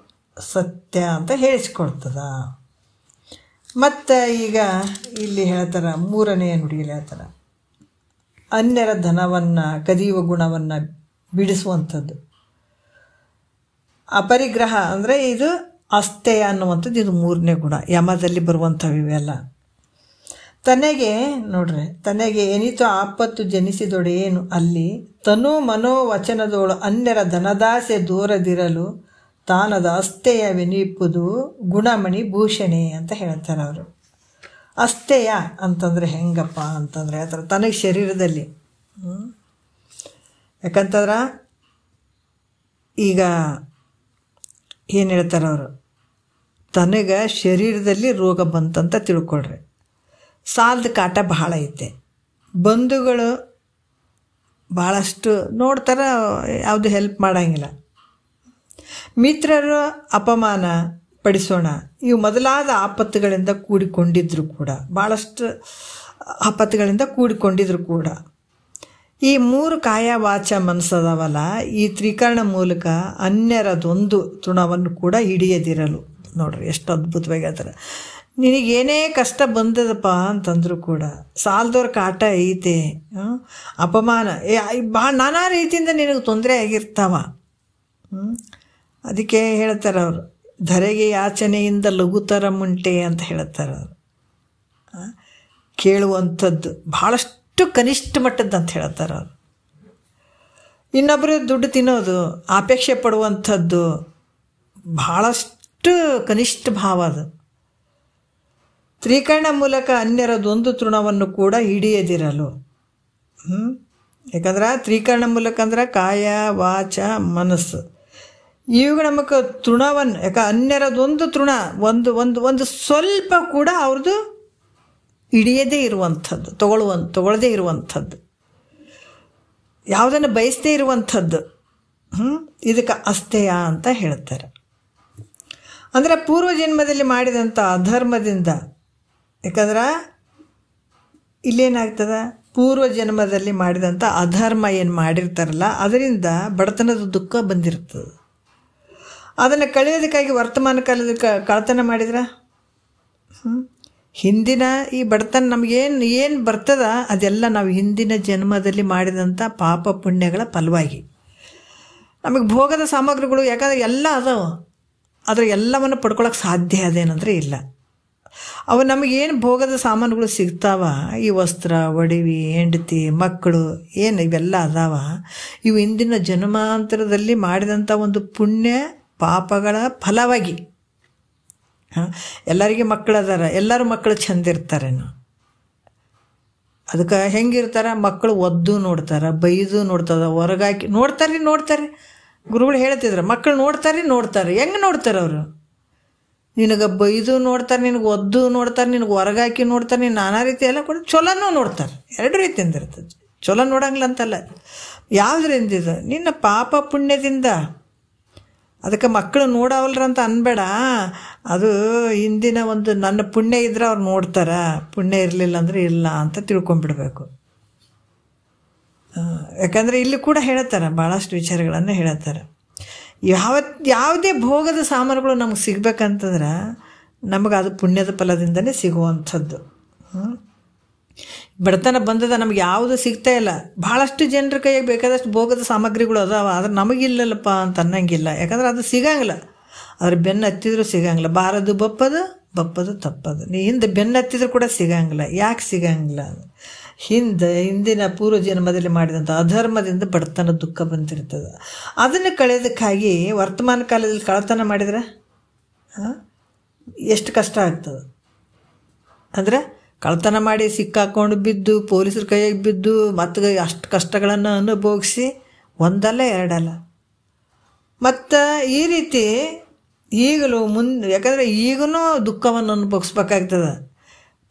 ಸತ್ಯ ಅಂತ ಹೇಳಿಸ್ಕೊಳ್ತದ. ಮತ್ತು ಈಗ ಇಲ್ಲಿ ಹೇಳ್ತಾರೆ, ಮೂರನೆಯ ನುಡಿಯಲ್ಲಿ ಹೇಳ್ತಾರೆ, ಅನ್ಯರ ಧನವನ್ನು ಕದಿಯುವ ಗುಣವನ್ನು ಬಿಡಿಸುವಂಥದ್ದು. ಅಪರಿಗ್ರಹ ಅಂದರೆ ಇದು ಅಸ್ಥೇಯ ಅನ್ನುವಂಥದ್ದು, ಇದು ಮೂರನೇ ಗುಣ ಯಮದಲ್ಲಿ ಬರುವಂಥವು ಇವೆಲ್ಲ. ತನಗೆ ನೋಡ್ರಿ, ತನಗೆ ಏನಿತು ಆಪತ್ತು ಜನಿಸಿದೊಡೇನು ಅಲ್ಲಿ ತನು ಮನೋವಚನದೋಳು ಅನ್ಯರ ಧನದಾಸೆ ದೂರದಿರಲು ತಾನದ ಅಸ್ಥೇಯವೆನಿಪುದು ಗುಣಮಣಿ ಭೂಷಣೆ ಅಂತ ಹೇಳ್ತಾರೆ ಅವರು. ಅಸ್ಥೇಯ ಅಂತಂದರೆ ಹೆಂಗಪ್ಪ ಅಂತಂದರೆ ಆ ಥರ ತನಗೆ ಶರೀರದಲ್ಲಿ, ಯಾಕಂತಂದ್ರೆ ಈಗ ಏನು ಹೇಳ್ತಾರೆ ಅವರು, ತನಗೆ ಶರೀರದಲ್ಲಿ ರೋಗ ಬಂತಂತ ತಿಳ್ಕೊಳ್ರಿ, ಸಾಲದ ಕಾಟ ಭಾಳ ಐತೆ, ಬಂಧುಗಳು ಭಾಳಷ್ಟು ನೋಡ್ತಾರೆ, ಯಾವುದು ಹೆಲ್ಪ್ ಮಾಡೋಂಗಿಲ್ಲ. ಮಿತ್ರರ ಅಪಮಾನ ಪಡಿಸೋಣ, ಇವು ಮೊದಲಾದ ಆಪತ್ತುಗಳಿಂದ ಕೂಡಿಕೊಂಡಿದ್ರು ಕೂಡ, ಭಾಳಷ್ಟು ಆಪತ್ತುಗಳಿಂದ ಕೂಡಿಕೊಂಡಿದ್ರು ಕೂಡ ಈ 3 ಕಾಯ ವಾಚ ಮನಸ್ಸದವಲ್ಲ, ಈ ತ್ರಿಕರಣ ಮೂಲಕ ಅನ್ಯರದೊಂದು ತೃಣವನ್ನು ಕೂಡ ಹಿಡಿಯದಿರಲು. ನೋಡ್ರಿ ಎಷ್ಟು ಅದ್ಭುತವಾಗಿ ಹೇಳ್ತಾರೆ. ನಿನಗೇನೇ ಕಷ್ಟ ಬಂದದಪ್ಪ ಅಂತಂದ್ರು ಕೂಡ, ಸಾಲದವ್ರ ಕಾಟ ಐತೆ, ಅಪಮಾನ ಭಾಳ ನಾನಾ ರೀತಿಯಿಂದ ನಿನಗೆ ತೊಂದರೆ ಆಗಿರ್ತಾವ. ಅದಕ್ಕೆ ಹೇಳ್ತಾರೆ ಅವರು, ಧರೆಗೆ ಯಾಚನೆಯಿಂದ ಲಘುತರ ಮುಂಟೆ ಅಂತ ಹೇಳ್ತಾರೆ ಅವರು. ಕೇಳುವಂಥದ್ದು ಭಾಳಷ್ಟು ಕನಿಷ್ಠ ಮಟ್ಟದ್ದು ಅಂತ ಹೇಳ್ತಾರೆ ಅವರು. ಇನ್ನೊಬ್ಬರು ದುಡ್ಡು ತಿನ್ನೋದು, ಅಪೇಕ್ಷೆ ಪಡುವಂಥದ್ದು ಭಾಳಷ್ಟು ಕನಿಷ್ಠ ಭಾವ ಅದು. ತ್ರಿಕರಣ ಮೂಲಕ ಅನ್ಯರದೊಂದು ತೃಣವನ್ನು ಕೂಡ ಹಿಡಿಯದಿರಲು. ಯಾಕಂದ್ರೆ ತ್ರಿಕರಣ ಮೂಲಕ ಅಂದ್ರೆ ಕಾಯ ವಾಚ ಮನಸ್ಸು, ಇವುಗಳು ನಮಗೆ ತೃಣವನ್ನು, ಅನ್ಯರದೊಂದು ತೃಣ, ಒಂದು ಸ್ವಲ್ಪ ಕೂಡ ಅವ್ರದ್ದು ಹಿಡಿಯದೇ ಇರುವಂಥದ್ದು, ತಗೊಳ್ಳದೇ ಇರುವಂಥದ್ದು, ಯಾವುದನ್ನು ಬಯಸದೇ ಇರುವಂಥದ್ದು, ಇದಕ್ಕೆ ಅಸ್ಥೇಯ ಅಂತ ಹೇಳ್ತಾರೆ. ಅಂದರೆ ಪೂರ್ವಜನ್ಮದಲ್ಲಿ ಮಾಡಿದಂಥ ಅಧರ್ಮದಿಂದ, ಯಾಕಂದ್ರೆ ಇಲ್ಲೇನಾಗ್ತದೆ, ಪೂರ್ವಜನ್ಮದಲ್ಲಿ ಮಾಡಿದಂಥ ಅಧರ್ಮ ಏನು ಮಾಡಿರ್ತಾರಲ್ಲ ಅದರಿಂದ ಬಡತನದ ದುಃಖ ಬಂದಿರ್ತದೆ. ಅದನ್ನು ಕಳೆಯೋದಕ್ಕಾಗಿ ವರ್ತಮಾನ ಕಾಲದ ಕಳ್ತನ ಮಾಡಿದ್ರೆ ಹಿಂದಿನ ಈ ಬಡತನ ನಮಗೇನು ಬರ್ತದ ಅದೆಲ್ಲ ನಾವು ಹಿಂದಿನ ಜನ್ಮದಲ್ಲಿ ಮಾಡಿದಂಥ ಪಾಪ ಪುಣ್ಯಗಳ ಫಲವಾಗಿ ನಮಗೆ ಭೋಗದ ಸಾಮಗ್ರಿಗಳು, ಯಾಕಂದರೆ ಎಲ್ಲ ಅದಾವ, ಆದರೆ ಎಲ್ಲವನ್ನು ಪಡ್ಕೊಳ್ಳೋಕೆ ಸಾಧ್ಯ ಅದೇನಂದರೆ ಇಲ್ಲ. ಅವು ನಮಗೇನು ಭೋಗದ ಸಾಮಾನುಗಳು ಸಿಗ್ತಾವ, ಈ ವಸ್ತ್ರ, ಒಡವೆ, ಹೆಂಡತಿ, ಮಕ್ಕಳು, ಏನು ಇವೆಲ್ಲ ಅದಾವ, ಇವು ಹಿಂದಿನ ಜನ್ಮಾಂತರದಲ್ಲಿ ಮಾಡಿದಂಥ ಒಂದು ಪುಣ್ಯ ಪಾಪಗಳ ಫಲವಾಗಿ. ಎಲ್ಲರಿಗೆ ಮಕ್ಕಳು ಅದಾರ, ಎಲ್ಲರೂ ಮಕ್ಕಳು ಚಂದ ಇರ್ತಾರೇನು, ಅದಕ್ಕೆ ಹೆಂಗಿರ್ತಾರೆ ಮಕ್ಕಳು ಒದ್ದು ನೋಡ್ತಾರೆ, ಬೈದು ನೋಡ್ತದ, ಹೊರಗಾಕಿ ನೋಡ್ತಾರೆ. ಗುರುಗಳು ಹೇಳ್ತಿದ್ರು, ಮಕ್ಕಳು ನೋಡ್ತಾರೆ. ಹೆಂಗೆ ನೋಡ್ತಾರೆ ಅವರು? ನಿನಗೆ ಬೈದು ನೋಡ್ತಾರೆ, ನಿನಗೆ ಒದ್ದು ನೋಡ್ತಾರೆ, ನಿನಗೆ ಹೊರಗಾಕಿ ನೋಡ್ತಾರೆ, ನೀನು ನಾನಾ ರೀತಿ ಎಲ್ಲ ಕೂಡ ಚೊಲನೂ ನೋಡ್ತಾರೆ. 2 ರೀತಿಯಿಂದ ಇರ್ತದೆ. ಚೊಲೋ ನೋಡಂಗಿಲ್ಲ ಅಂತಲ್ಲ, ಯಾವುದರಿಂದ ಇದು ನಿನ್ನ ಪಾಪ ಪುಣ್ಯದಿಂದ. ಅದಕ್ಕೆ ಮಕ್ಕಳು ನೋಡವಲ್ರ ಅಂತ ಅನ್ಬೇಡ, ಅದು ಹಿಂದಿನ ಒಂದು ನನ್ನ ಪುಣ್ಯ ಇದ್ರೆ ಅವ್ರು ನೋಡ್ತಾರ, ಪುಣ್ಯ ಇರಲಿಲ್ಲ ಅಂದರೆ ಇಲ್ಲ ಅಂತ ತಿಳ್ಕೊಂಬಿಡ್ಬೇಕು. ಯಾಕಂದರೆ ಇಲ್ಲಿ ಕೂಡ ಹೇಳ್ತಾರೆ, ಭಾಳಷ್ಟು ವಿಚಾರಗಳನ್ನು ಹೇಳ್ತಾರೆ. ಯಾವುದೇ ಭೋಗದ ಸಾಮಾನುಗಳು ನಮಗೆ ಸಿಗ್ಬೇಕಂತಂದ್ರೆ ನಮಗೆ ಅದು ಪುಣ್ಯದ ಫಲದಿಂದನೇ ಸಿಗುವಂಥದ್ದು. ಬಡತನ ಬಂದದ, ನಮ್ಗೆ ಯಾವುದು ಸಿಗ್ತಾ ಇಲ್ಲ. ಭಾಳಷ್ಟು ಜನರ ಕೈಯಾಗ ಬೇಕಾದಷ್ಟು ಭೋಗದ ಸಾಮಗ್ರಿಗಳು ಅದಾವ, ಆದ್ರೆ ನಮಗಿಲ್ಲಲ್ಲಪ್ಪ ಅಂತ ಅನ್ನಂಗಿಲ್ಲ. ಯಾಕಂದ್ರೆ ಅದು ಸಿಗಂಗಿಲ್ಲ, ಅದ್ರ ಬೆನ್ನು ಹತ್ತಿದ್ರು ಸಿಗಂಗಿಲ್ಲ. ಬಾರದು ಬಪ್ಪದು ತಪ್ಪದು. ನೀ ಹಿಂದೆ ಬೆನ್ನು ಹತ್ತಿದ್ರು ಕೂಡ ಸಿಗಂಗಿಲ್ಲ. ಯಾಕೆ ಸಿಗಂಗಿಲ್ಲ? ಹಿಂದಿನ ಪೂರ್ವ ಜನ್ಮದಲ್ಲಿ ಮಾಡಿದಂಥ ಅಧರ್ಮದಿಂದ ಬಡತನ ದುಃಖ ಬಂದಿರ್ತದೆ. ಅದನ್ನು ಕಳೆಯೋದಕ್ಕಾಗಿ ವರ್ತಮಾನ ಕಾಲದಲ್ಲಿ ಕಳ್ಳತನ ಮಾಡಿದರೆ ಎಷ್ಟು ಕಷ್ಟ ಆಗ್ತದೆ. ಅಂದರೆ ಕಳ್ಳತನ ಮಾಡಿ ಸಿಕ್ಕಾಕೊಂಡು ಬಿದ್ದು, ಪೊಲೀಸರ ಕೈಯಾಗಿ ಬಿದ್ದು, ಮತ್ತು ಅಷ್ಟು ಕಷ್ಟಗಳನ್ನು ಅನುಭವಿಸಿ ಒಂದಲ್ಲ ಎರಡಲ್ಲ. ಮತ್ತು ಈ ರೀತಿ ಈಗಲೂ ಯಾಕಂದರೆ ಈಗೂ ದುಃಖವನ್ನು ಅನುಭವಿಸ್ಬೇಕಾಗ್ತದೆ.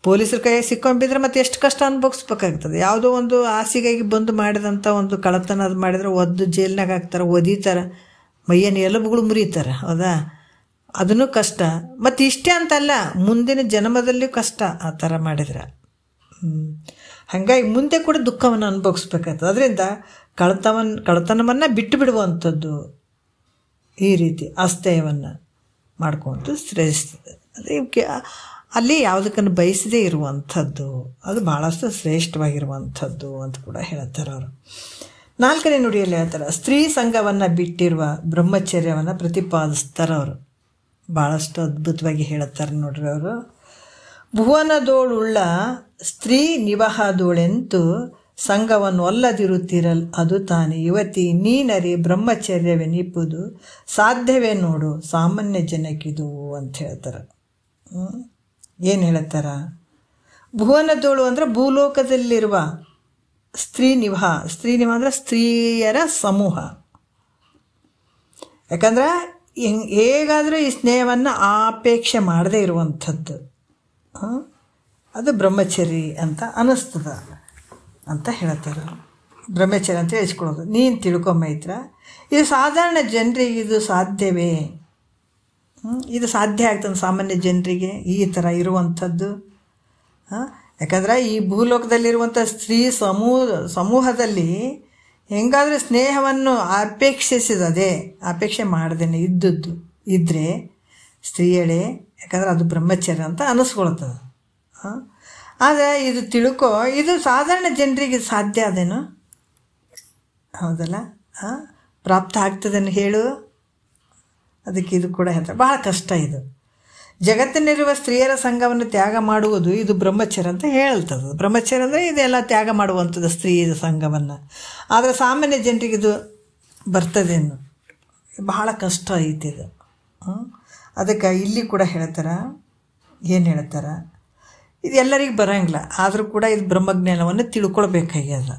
ಪೊಲೀಸರ ಕೈಯಾಗಿ ಸಿಕ್ಕೊಂಬಿದ್ರೆ ಮತ್ತೆ ಎಷ್ಟು ಕಷ್ಟ ಅನುಭವಿಸ್ಬೇಕಾಗ್ತದೆ. ಯಾವುದೋ ಒಂದು ಆಸೆಗಾಗಿ ಬಂದು ಮಾಡಿದಂಥ ಒಂದು ಕಳ್ಳತನ ಅದು ಮಾಡಿದ್ರೆ ಒದ್ದು ಜೈಲಿನಾಗ ಹಾಕ್ತಾರೆ, ಒದೀತಾರೆ, ಮೈಯನ್ನು ಎಲುಬುಗಳು ಮುರಿತಾರೆ. ಹೌದಾ? ಅದನ್ನು ಕಷ್ಟ. ಮತ್ತು ಇಷ್ಟೇ ಅಂತಲ್ಲ, ಮುಂದಿನ ಜನ್ಮದಲ್ಲಿಯೂ ಕಷ್ಟ ಆ ಥರ ಮಾಡಿದ್ರೆ. ಹಾಗಾಗಿ ಮುಂದೆ ಕೂಡ ದುಃಖವನ್ನು ಅನುಭವಿಸ್ಬೇಕಾಗ್ತದೆ. ಅದರಿಂದ ಕಳ್ಳತನವನ್ನು ಬಿಟ್ಟು ಬಿಡುವಂಥದ್ದು, ಈ ರೀತಿ ಅಸ್ಥೇಯವನ್ನು ಮಾಡ್ಕೊಂಡು ಶ್ರೇಷ್ಠ. ಅಲ್ಲಿ ಯಾವುದಕ್ಕನ್ನು ಬಯಸದೇ ಇರುವಂಥದ್ದು ಅದು ಭಾಳಷ್ಟು ಶ್ರೇಷ್ಠವಾಗಿರುವಂಥದ್ದು ಅಂತ ಕೂಡ ಹೇಳ್ತಾರೆ ಅವರು. 4ನೇ ನುಡಿಯಲ್ಲಿ ಹೇಳ್ತಾರೆ, ಸ್ತ್ರೀ ಸಂಘವನ್ನು ಬಿಟ್ಟಿರುವ ಬ್ರಹ್ಮಚರ್ಯವನ್ನು ಪ್ರತಿಪಾದಿಸ್ತಾರೆ ಅವರು. ಭಾಳಷ್ಟು ಅದ್ಭುತವಾಗಿ ಹೇಳುತ್ತಾರೆ ನೋಡ್ರಿ ಅವರು. ಭುವನದೋಳುಳ್ಳ ಸ್ತ್ರೀ ನಿವಹದೋಳೆಂತು ಸಂಘವನ್ನು ಒಲ್ಲದಿರುತ್ತಿರಲ್ ಅದು ತಾನೆ ಯುವತಿ ನೀನರಿ ಬ್ರಹ್ಮಚರ್ಯವೆನಿಪ್ಪುದು ಸಾಧ್ಯವೇ ನೋಡು ಸಾಮಾನ್ಯ ಜನಕ್ಕಿದು ಅಂತ ಹೇಳ್ತಾರೆ. ಏನು ಹೇಳ್ತಾರ? ಭುವನದೋಳು ಅಂದರೆ ಭೂಲೋಕದಲ್ಲಿರುವ ಸ್ತ್ರೀ ನಿವಹ ಅಂದರೆ ಸ್ತ್ರೀಯರ ಸಮೂಹ. ಯಾಕಂದ್ರೆ ಹೇಗಾದರೂ ಈ ಸ್ನೇಹವನ್ನು ಆಪೇಕ್ಷೆ ಮಾಡದೇ ಇರುವಂಥದ್ದು ಅದು ಬ್ರಹ್ಮಚರಿ ಅಂತ ಅನ್ನಿಸ್ತದ ಅಂತ ಹೇಳ್ತಾರೆ. ಬ್ರಹ್ಮಚರ್ಯ ಅಂತ ಹೇಳಿಸ್ಕೊಳ್ಳೋದು. ನೀನು ತಿಳ್ಕೊ ಮೈತ್ರ, ಇದು ಸಾಧಾರಣ ಜನರಿಗೆ ಇದು ಸಾಧ್ಯವೇ? ಇದು ಸಾಧ್ಯ ಆಗ್ತದೆ ಸಾಮಾನ್ಯ ಜನರಿಗೆ ಈ ಥರ ಇರುವಂಥದ್ದು? ಯಾಕಂದ್ರೆ ಈ ಭೂಲೋಕದಲ್ಲಿರುವಂಥ ಸ್ತ್ರೀ ಸಮೂಹದಲ್ಲಿ ಹೆಂಗಾದರೂ ಸ್ನೇಹವನ್ನು ಅಪೇಕ್ಷೆ ಮಾಡ್ದೇನೆ ಇದ್ದರೆ ಸ್ತ್ರೀಯಳೇ, ಯಾಕಂದ್ರೆ ಅದು ಬ್ರಹ್ಮಚರ್ಯ ಅಂತ ಅನ್ನಿಸ್ಕೊಳ್ತದೆ. ಆದರೆ ಇದು ತಿಳ್ಕೊ, ಇದು ಸಾಧಾರಣ ಜನರಿಗೆ ಸಾಧ್ಯ ಅದೇನು? ಹೌದಲ್ಲ? ಪ್ರಾಪ್ತ ಆಗ್ತದೇನು ಹೇಳು? ಅದಕ್ಕೆ ಇದು ಕೂಡ ಹೇಳ್ತಾರೆ, ಭಾಳ ಕಷ್ಟ ಇದು. ಜಗತ್ತಿನಲ್ಲಿರುವ ಸ್ತ್ರೀಯರ ಸಂಘವನ್ನು ತ್ಯಾಗ ಮಾಡುವುದು ಇದು ಬ್ರಹ್ಮಚರ್ಯ ಅಂತ ಹೇಳ್ತದೆ. ಬ್ರಹ್ಮಚರ್ಯ ಅಂದರೆ ಇದೆಲ್ಲ ತ್ಯಾಗ ಮಾಡುವಂಥದ್ದು ಸ್ತ್ರೀ ಸಂಘವನ್ನು. ಆದರೆ ಸಾಮಾನ್ಯ ಜನರಿಗೆ ಇದು ಬರ್ತದೇನು? ಬಹಳ ಕಷ್ಟ ಐತಿ ಇದು. ಅದಕ್ಕೆ ಇಲ್ಲಿ ಕೂಡ ಹೇಳ್ತಾರೆ, ಏನು ಹೇಳ್ತಾರೆ, ಇದು ಎಲ್ಲರಿಗೂ ಬರೋಂಗಿಲ್ಲ, ಆದರೂ ಕೂಡ ಇದು ಬ್ರಹ್ಮಜ್ಞಾನವನ್ನು ತಿಳ್ಕೊಳ್ಬೇಕಾಗ್ಯದ.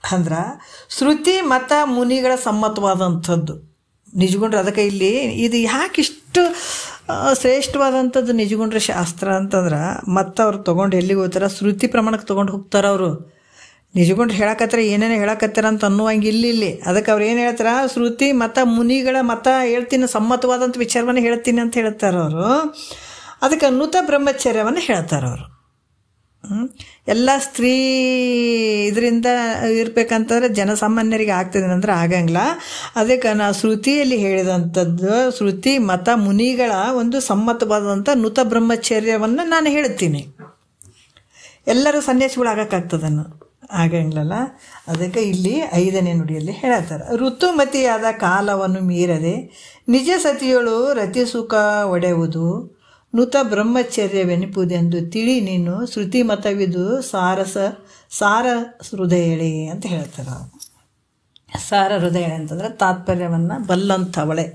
ಅಂದ್ರೆ ಶ್ರುತಿ ಮತ ಮುನಿಗಳ ಸಮ್ಮತವಾದಂಥದ್ದು ನಿಜಗುಂಡ್ರೆ. ಅದಕ್ಕೆ ಇಲ್ಲಿ ಇದು ಯಾಕಿಷ್ಟು ಶ್ರೇಷ್ಠವಾದಂಥದ್ದು ನಿಜಗುಂಡ್ರೆ ಶಾಸ್ತ್ರ ಅಂತಂದ್ರೆ, ಮತ್ತು ಅವ್ರು ತೊಗೊಂಡು ಎಲ್ಲಿಗೆ ಹೋಗ್ತಾರೆ? ಶ್ರುತಿ ಪ್ರಮಾಣಕ್ಕೆ ತೊಗೊಂಡು ಹೋಗ್ತಾರೆ ಅವರು. ನಿಜಗುಂಡ್ರೆ ಹೇಳಕತ್ತಾರೆ, ಏನೇನು ಹೇಳಕತ್ತಾರ ಅಂತ ಅನ್ನುವಂಗೆ ಇಲ್ಲಿ. ಅದಕ್ಕೆ ಅವ್ರು ಏನು ಹೇಳ್ತಾರೆ? ಶ್ರುತಿ ಮತ ಮುನಿಗಳ ಮತ ಹೇಳ್ತೀನಿ, ಸಮ್ಮತವಾದಂಥ ವಿಚಾರವನ್ನು ಹೇಳ್ತೀನಿ ಅಂತ ಹೇಳ್ತಾರೆ ಅವರು. ಅದಕ್ಕೆ ನುತ ಬ್ರಹ್ಮಚರ್ಯವನ್ನು ಹೇಳ್ತಾರೆ ಅವರು. ಎಲ್ಲ ಸ್ತ್ರೀ ಇದರಿಂದ ಇರಬೇಕಂತಂದ್ರೆ ಜನಸಾಮಾನ್ಯರಿಗೆ ಆಗ್ತದೆ ಅಂದ್ರೆ ಆಗಂಗಿಲ್ಲ. ಅದಕ್ಕೆ ನಾ ಶ್ರುತಿಯಲ್ಲಿ ಹೇಳಿದಂಥದ್ದು ಶ್ರುತಿ ಮತ ಮುನಿಗಳ ಒಂದು ಸಮ್ಮತವಾದಂಥ ನುತ ಬ್ರಹ್ಮಚರ್ಯವನ್ನು ನಾನು ಹೇಳ್ತೀನಿ. ಎಲ್ಲರೂ ಸನ್ಯಾಸಿಗಳು ಆಗಕ್ಕಾಗ್ತದನ್ನು? ಆಗಂಗಿಲ್ಲಲ್ಲ. ಅದಕ್ಕೆ ಇಲ್ಲಿ 5ನೇ ನುಡಿಯಲ್ಲಿ ಹೇಳ್ತಾರೆ, ಋತುಮತಿಯಾದ ಕಾಲವನ್ನು ಮೀರದೆ ನಿಜ ಸತಿಯಳು ರತಿ ಸುಖ ಒಡೆಯುವುದು ನುತ ಬ್ರಹ್ಮಚರ್ಯವೆನಿಪುದೆಂದು ತಿಳಿ ನೀನು ಶ್ರುತಿ ಮತವಿದು ಸಾರ ಹೃದಯಳೆ ಅಂತ ಹೇಳ್ತಾರೆ. ಸಾರ ಹೃದಯಳೆ ಅಂತಂದ್ರೆ ತಾತ್ಪರ್ಯವನ್ನು ಬಲ್ಲಂಥವಳೆ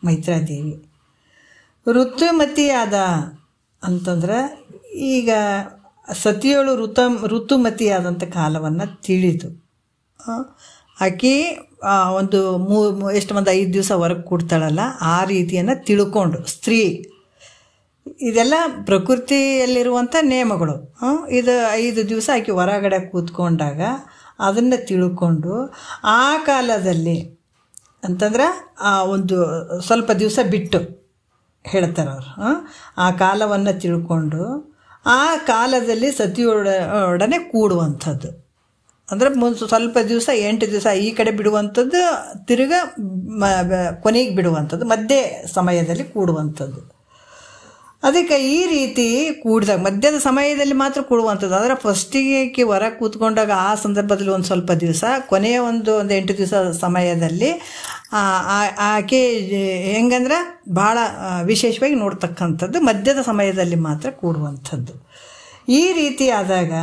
ಮೈತ್ರಾದೇವಿ. ಋತುಮತಿಯಾದ ಅಂತಂದ್ರೆ ಈಗ ಸತಿಯಳು ಋತುಮತಿಯಾದಂಥ ಕಾಲವನ್ನು ತಿಳಿದು ಆಕೆ ಒಂದು ಎಷ್ಟು ಮಂದಿ 5 ದಿವಸ ಹೊರಗೆ ಕೊಡ್ತಾಳಲ್ಲ, ಆ ರೀತಿಯನ್ನು ತಿಳ್ಕೊಂಡು ಸ್ತ್ರೀ, ಇದೆಲ್ಲ ಪ್ರಕೃತಿಯಲ್ಲಿರುವಂಥ ನಿಯಮಗಳು. ಇದು 5 ದಿವಸ ಆಕೆ ಹೊರಗಡೆ ಕೂತ್ಕೊಂಡಾಗ ಅದನ್ನು ತಿಳ್ಕೊಂಡು ಆ ಕಾಲದಲ್ಲಿ ಅಂತಂದ್ರೆ ಒಂದು ಸ್ವಲ್ಪ ದಿವಸ ಬಿಟ್ಟು ಹೇಳ್ತಾರೆ ಅವರು. ಆ ಕಾಲವನ್ನು ತಿಳ್ಕೊಂಡು ಆ ಕಾಲದಲ್ಲಿ ಸತಿಯೊಡನೆ ಕೂಡುವಂಥದ್ದು. ಅಂದರೆ ಸ್ವಲ್ಪ ದಿವಸ 8 ದಿವಸ ಈ ಕಡೆ ಬಿಡುವಂಥದ್ದು, ತಿರುಗ ಕೊನೆಗೆ ಬಿಡುವಂಥದ್ದು, ಮಧ್ಯೆ ಸಮಯದಲ್ಲಿ ಕೂಡುವಂಥದ್ದು. ಅದಕ್ಕೆ ಈ ರೀತಿ ಕೂಡಿದಾಗ ಮಧ್ಯದ ಸಮಯದಲ್ಲಿ ಮಾತ್ರ ಕೂಡುವಂಥದ್ದು. ಆದರೆ ಫಸ್ಟಿಗೆ ಹೊರಗೆ ಕೂತ್ಕೊಂಡಾಗ ಆ ಸಂದರ್ಭದಲ್ಲಿ ಒಂದು ಸ್ವಲ್ಪ ದಿವಸ, ಕೊನೆಯ ಒಂದು 8 ದಿವಸ ಸಮಯದಲ್ಲಿ ಆಕೆ ಹೆಂಗಂದ್ರೆ ಭಾಳ ವಿಶೇಷವಾಗಿ ನೋಡ್ತಕ್ಕಂಥದ್ದು ಮಧ್ಯದ ಸಮಯದಲ್ಲಿ ಮಾತ್ರ ಕೂಡುವಂಥದ್ದು. ಈ ರೀತಿ ಆದಾಗ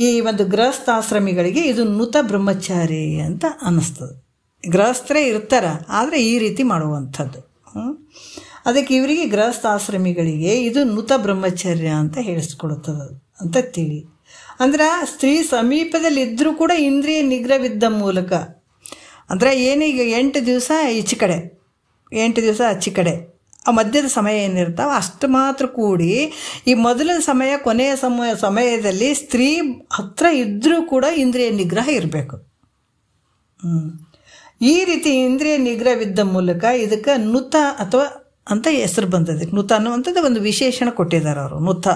ಈ ಒಂದು ಗೃಹಸ್ಥಾಶ್ರಮಿಗಳಿಗೆ ಇದು ನುತ ಬ್ರಹ್ಮಚಾರಿ ಅಂತ ಅನ್ನಿಸ್ತದೆ. ಗೃಹಸ್ಥರೇ ಇರ್ತಾರೆ, ಆದರೆ ಈ ರೀತಿ ಮಾಡುವಂಥದ್ದು. ಅದಕ್ಕೆ ಇವರಿಗೆ ಗೃಹಸ್ಥಾಶ್ರಮಿಗಳಿಗೆ ಇದು ನುತ ಬ್ರಹ್ಮಚರ್ಯ ಅಂತ ಹೇಳಿಸ್ಕೊಡುತ್ತದೆ ಅಂತ ತಿಳಿ. ಅಂದ್ರೆ ಸ್ತ್ರೀ ಸಮೀಪದಲ್ಲಿದ್ದರೂ ಕೂಡ ಇಂದ್ರಿಯ ನಿಗ್ರಹವಿದ್ದ ಮೂಲಕ, ಅಂದರೆ ಏನೀಗ 8 ದಿವಸ ಈಚೆ ಕಡೆ 8 ದಿವಸ ಆಚೆ ಕಡೆ, ಆ ಮಧ್ಯದ ಸಮಯ ಏನಿರ್ತಾವೆ ಅಷ್ಟು ಮಾತ್ರ ಕೂಡಿ ಈ ಮೊದಲ ಸಮಯ ಕೊನೆಯ ಸಮಯದಲ್ಲಿ ಸ್ತ್ರೀ ಹತ್ರ ಇದ್ದರೂ ಕೂಡ ಇಂದ್ರಿಯ ನಿಗ್ರಹ ಇರಬೇಕು. ಈ ರೀತಿ ಇಂದ್ರಿಯ ನಿಗ್ರಹವಿದ್ದ ಮೂಲಕ ಇದಕ್ಕೆ ನುತ ಅಥವಾ ಅಂತ ಹೆಸರು ಬಂದದೆ. ನುತ ಅನ್ನುವಂಥದ್ದು ಒಂದು ವಿಶೇಷಣ ಕೊಟ್ಟಿದ್ದಾರೆ ಅವರು, ನುತ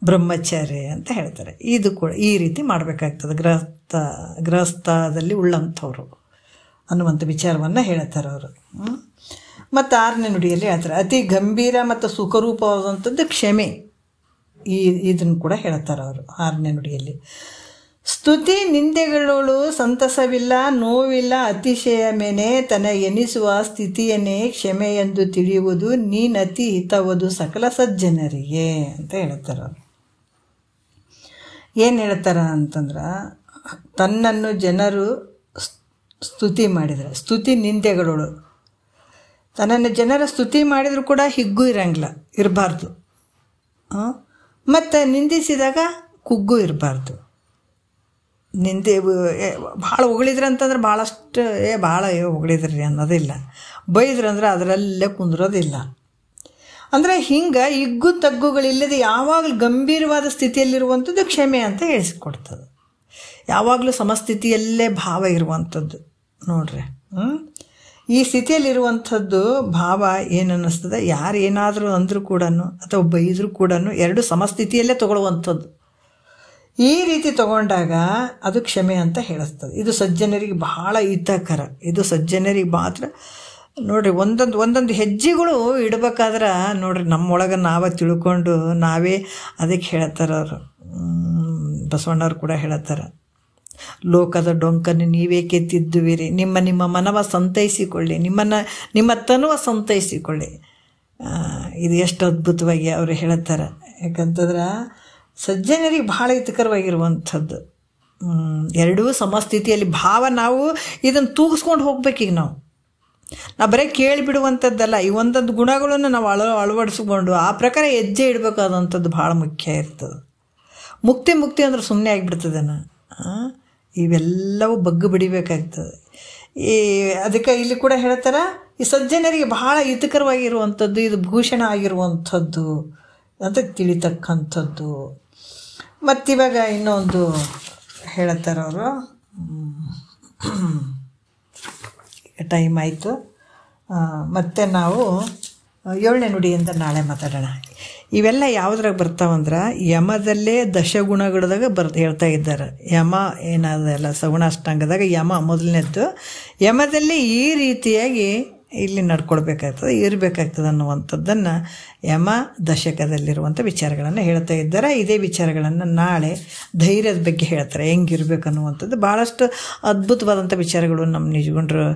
ಬ್ರಹ್ಮಚಾರ್ಯ ಅಂತ ಹೇಳ್ತಾರೆ. ಇದು ಕೂಡ ಈ ರೀತಿ ಮಾಡಬೇಕಾಗ್ತದೆ ಗೃಹಸ್ಥದಲ್ಲಿ ಉಳ್ಳಂಥವ್ರು ಅನ್ನುವಂಥ ವಿಚಾರವನ್ನು ಹೇಳ್ತಾರೆ ಅವರು. ಮತ್ತು 6ನೇ ನುಡಿಯಲ್ಲಿ ಹೇಳ್ತಾರೆ, ಅತಿ ಗಂಭೀರ ಮತ್ತು ಸುಖರೂಪವಾದಂಥದ್ದು ಕ್ಷಮೆ. ಇದನ್ನು ಕೂಡ ಹೇಳ್ತಾರೆ ಅವರು 6ನೇ ನುಡಿಯಲ್ಲಿ. ಸ್ತುತಿ ನಿಂದೆಗಳೋಳು ಸಂತಸವಿಲ್ಲ, ನೋವಿಲ್ಲ, ಅತಿಶಯ ಮೆನೆ ತನ ಎನಿಸುವ ಸ್ಥಿತಿಯನ್ನೇ ಕ್ಷಮೆ ಎಂದು ತಿಳಿಯುವುದು ನೀನತಿ ಹಿತವದು ಸಕಲ ಸಜ್ಜನರಿಗೆ ಅಂತ ಹೇಳ್ತಾರೆ ಅವರು. ಏನು ಹೇಳ್ತಾರ ಅಂತಂದ್ರೆ, ತನ್ನನ್ನು ಜನರು ಸ್ತುತಿ ಮಾಡಿದರೆ, ಸ್ತುತಿ ನಿಂದೆಗಳೋಳು, ತನ್ನನ್ನು ಜನರ ಸ್ತುತಿ ಮಾಡಿದರೂ ಕೂಡ ಹಿಗ್ಗು ಇರಬಾರ್ದು. ಮತ್ತು ನಿಂದಿಸಿದಾಗ ಕುಗ್ಗು ಇರಬಾರ್ದು. ನಿಂದೆ ಭಾಳ ಹೊಗಳಿದ್ರೆ ಅಂತಂದ್ರೆ ಭಾಳಷ್ಟು ಭಾಳ ಹೊಗಳಿದ್ರಿ ಅನ್ನೋದಿಲ್ಲ, ಬೈದ್ರಂದ್ರೆ ಅದರಲ್ಲೇ ಕುಂದ್ರೋದಿಲ್ಲ. ಅಂದರೆ ಹಿಂಗೆ ಹಿಗ್ಗು ತಗ್ಗುಗಳಿಲ್ಲದೆ ಯಾವಾಗಲೂ ಗಂಭೀರವಾದ ಸ್ಥಿತಿಯಲ್ಲಿರುವಂಥದ್ದು ಕ್ಷಮೆ ಅಂತ ಹೇಳಿಸ್ಕೊಡ್ತದೆ. ಯಾವಾಗಲೂ ಸಮಸ್ಥಿತಿಯಲ್ಲೇ ಭಾವ ಇರುವಂಥದ್ದು ನೋಡ್ರಿ. ಈ ಸ್ಥಿತಿಯಲ್ಲಿರುವಂಥದ್ದು ಭಾವ ಏನು ಅನ್ನಿಸ್ತದೆ, ಯಾರು ಏನಾದರೂ ಅಂದರೂ ಕೂಡ ಅಥವಾ ಬೈದರೂ ಕೂಡ ಎರಡು ಸಮಸ್ಥಿತಿಯಲ್ಲೇ ತಗೊಳ್ಳುವಂಥದ್ದು. ಈ ರೀತಿ ತಗೊಂಡಾಗ ಅದು ಕ್ಷಮೆ ಅಂತ ಹೇಳಿಸ್ತದೆ. ಇದು ಸಜ್ಜನರಿಗೆ ಬಹಳ ಹಿತಕರ. ಇದು ಸಜ್ಜನರಿಗೆ ಮಾತ್ರ ನೋಡ್ರಿ. ಒಂದೊಂದು ಹೆಜ್ಜೆಗಳು ಇಡ್ಬೇಕಾದ್ರೆ ನೋಡ್ರಿ, ನಮ್ಮೊಳಗೆ ನಾವೇ ತಿಳ್ಕೊಂಡು ನಾವೇ ಅದಕ್ಕೆ ಹೇಳ್ತಾರೆ ಅವರು. ಬಸವಣ್ಣವ್ರು ಕೂಡ ಹೇಳ್ತಾರೆ, ಲೋಕದ ಡೊಂಕನ್ನು ನೀವೇಕೆ ತಿದ್ದುವಿರಿ, ನಿಮ್ಮ ಮನವ ಸಂತೈಸಿಕೊಳ್ಳಿ, ನಿಮ್ಮ ತನುವ ಸಂತೈಸಿಕೊಳ್ಳಿ. ಇದು ಎಷ್ಟು ಅದ್ಭುತವಾಗಿ ಅವರು ಹೇಳ್ತಾರೆ. ಯಾಕಂತಂದ್ರೆ ಸಜ್ಜನರಿಗೆ ಬಹಳ ಹಿತಕರವಾಗಿರುವಂಥದ್ದು ಎರಡೂ ಸಮಸ್ಥಿತಿಯಲ್ಲಿ ಭಾವ. ನಾವು ಇದನ್ನು ತೂಗಿಸ್ಕೊಂಡು ಹೋಗ್ಬೇಕೀಗ ನಾವು ಬರೀ ಕೇಳಿಬಿಡುವಂಥದ್ದಲ್ಲ. ಈ ಒಂದೊಂದು ಗುಣಗಳನ್ನು ನಾವು ಅಳವಡಿಸ್ಕೊಂಡು ಆ ಪ್ರಕಾರ ಹೆಜ್ಜೆ ಇಡಬೇಕಾದಂಥದ್ದು ಭಾಳ ಮುಖ್ಯ ಇರ್ತದೆ. ಮುಕ್ತಿ ಅಂದ್ರೆ ಸುಮ್ಮನೆ ಆಗಿಬಿಡ್ತದೇನ. ಇವೆಲ್ಲವೂ ಬಗ್ಗು ಬಿಡಿಬೇಕಾಗ್ತದೆ. ಅದಕ್ಕೆ ಇಲ್ಲಿ ಕೂಡ ಹೇಳ್ತಾರೆ, ಈ ಸಜ್ಜನರಿಗೆ ಬಹಳ ಹಿತಕರವಾಗಿರುವಂಥದ್ದು, ಇದು ಭೂಷಣ ಆಗಿರುವಂಥದ್ದು ಅಂತ ತಿಳಿತಕ್ಕಂಥದ್ದು. ಮತ್ತಿವಾಗ ಇನ್ನೊಂದು ಹೇಳ್ತಾರೆ ಅವರು. ಟೈಮ್ ಆಯಿತು. ಮತ್ತು ನಾವು 7ನೇ ನುಡಿಯಿಂದ ನಾಳೆ ಮಾತಾಡೋಣ. ಇವೆಲ್ಲ ಯಾವುದ್ರಾಗ ಬರ್ತಾವಂದ್ರೆ ಯಮದಲ್ಲೇ ದಶಗುಣಗಳದಾಗ ಹೇಳ್ತಾ ಇದ್ದಾರೆ. ಯಮ ಏನಾದಲ್ಲ ಸಗುಣಾಷ್ಟಾಂಗದಾಗ ಯಮ ಮೊದಲನೇದ್ದು. ಯಮದಲ್ಲಿ ಈ ರೀತಿಯಾಗಿ ಇಲ್ಲಿ ನಡ್ಕೊಳ್ಬೇಕಾಗ್ತದೆ, ಇರಬೇಕಾಗ್ತದೆ ಅನ್ನುವಂಥದ್ದನ್ನು ಯಮ ದಶಕದಲ್ಲಿರುವಂಥ ವಿಚಾರಗಳನ್ನು ಹೇಳ್ತಾ ಇದ್ದಾರೆ. ಇದೇ ವಿಚಾರಗಳನ್ನು ನಾಳೆ ಧೈರ್ಯದ ಬಗ್ಗೆ ಹೇಳ್ತಾರೆ, ಹೆಂಗಿರ್ಬೇಕು ಅನ್ನುವಂಥದ್ದು. ಭಾಳಷ್ಟು ಅದ್ಭುತವಾದಂಥ ವಿಚಾರಗಳು ನಮ್ಮ ನಿಜಗುಂಡ್ರು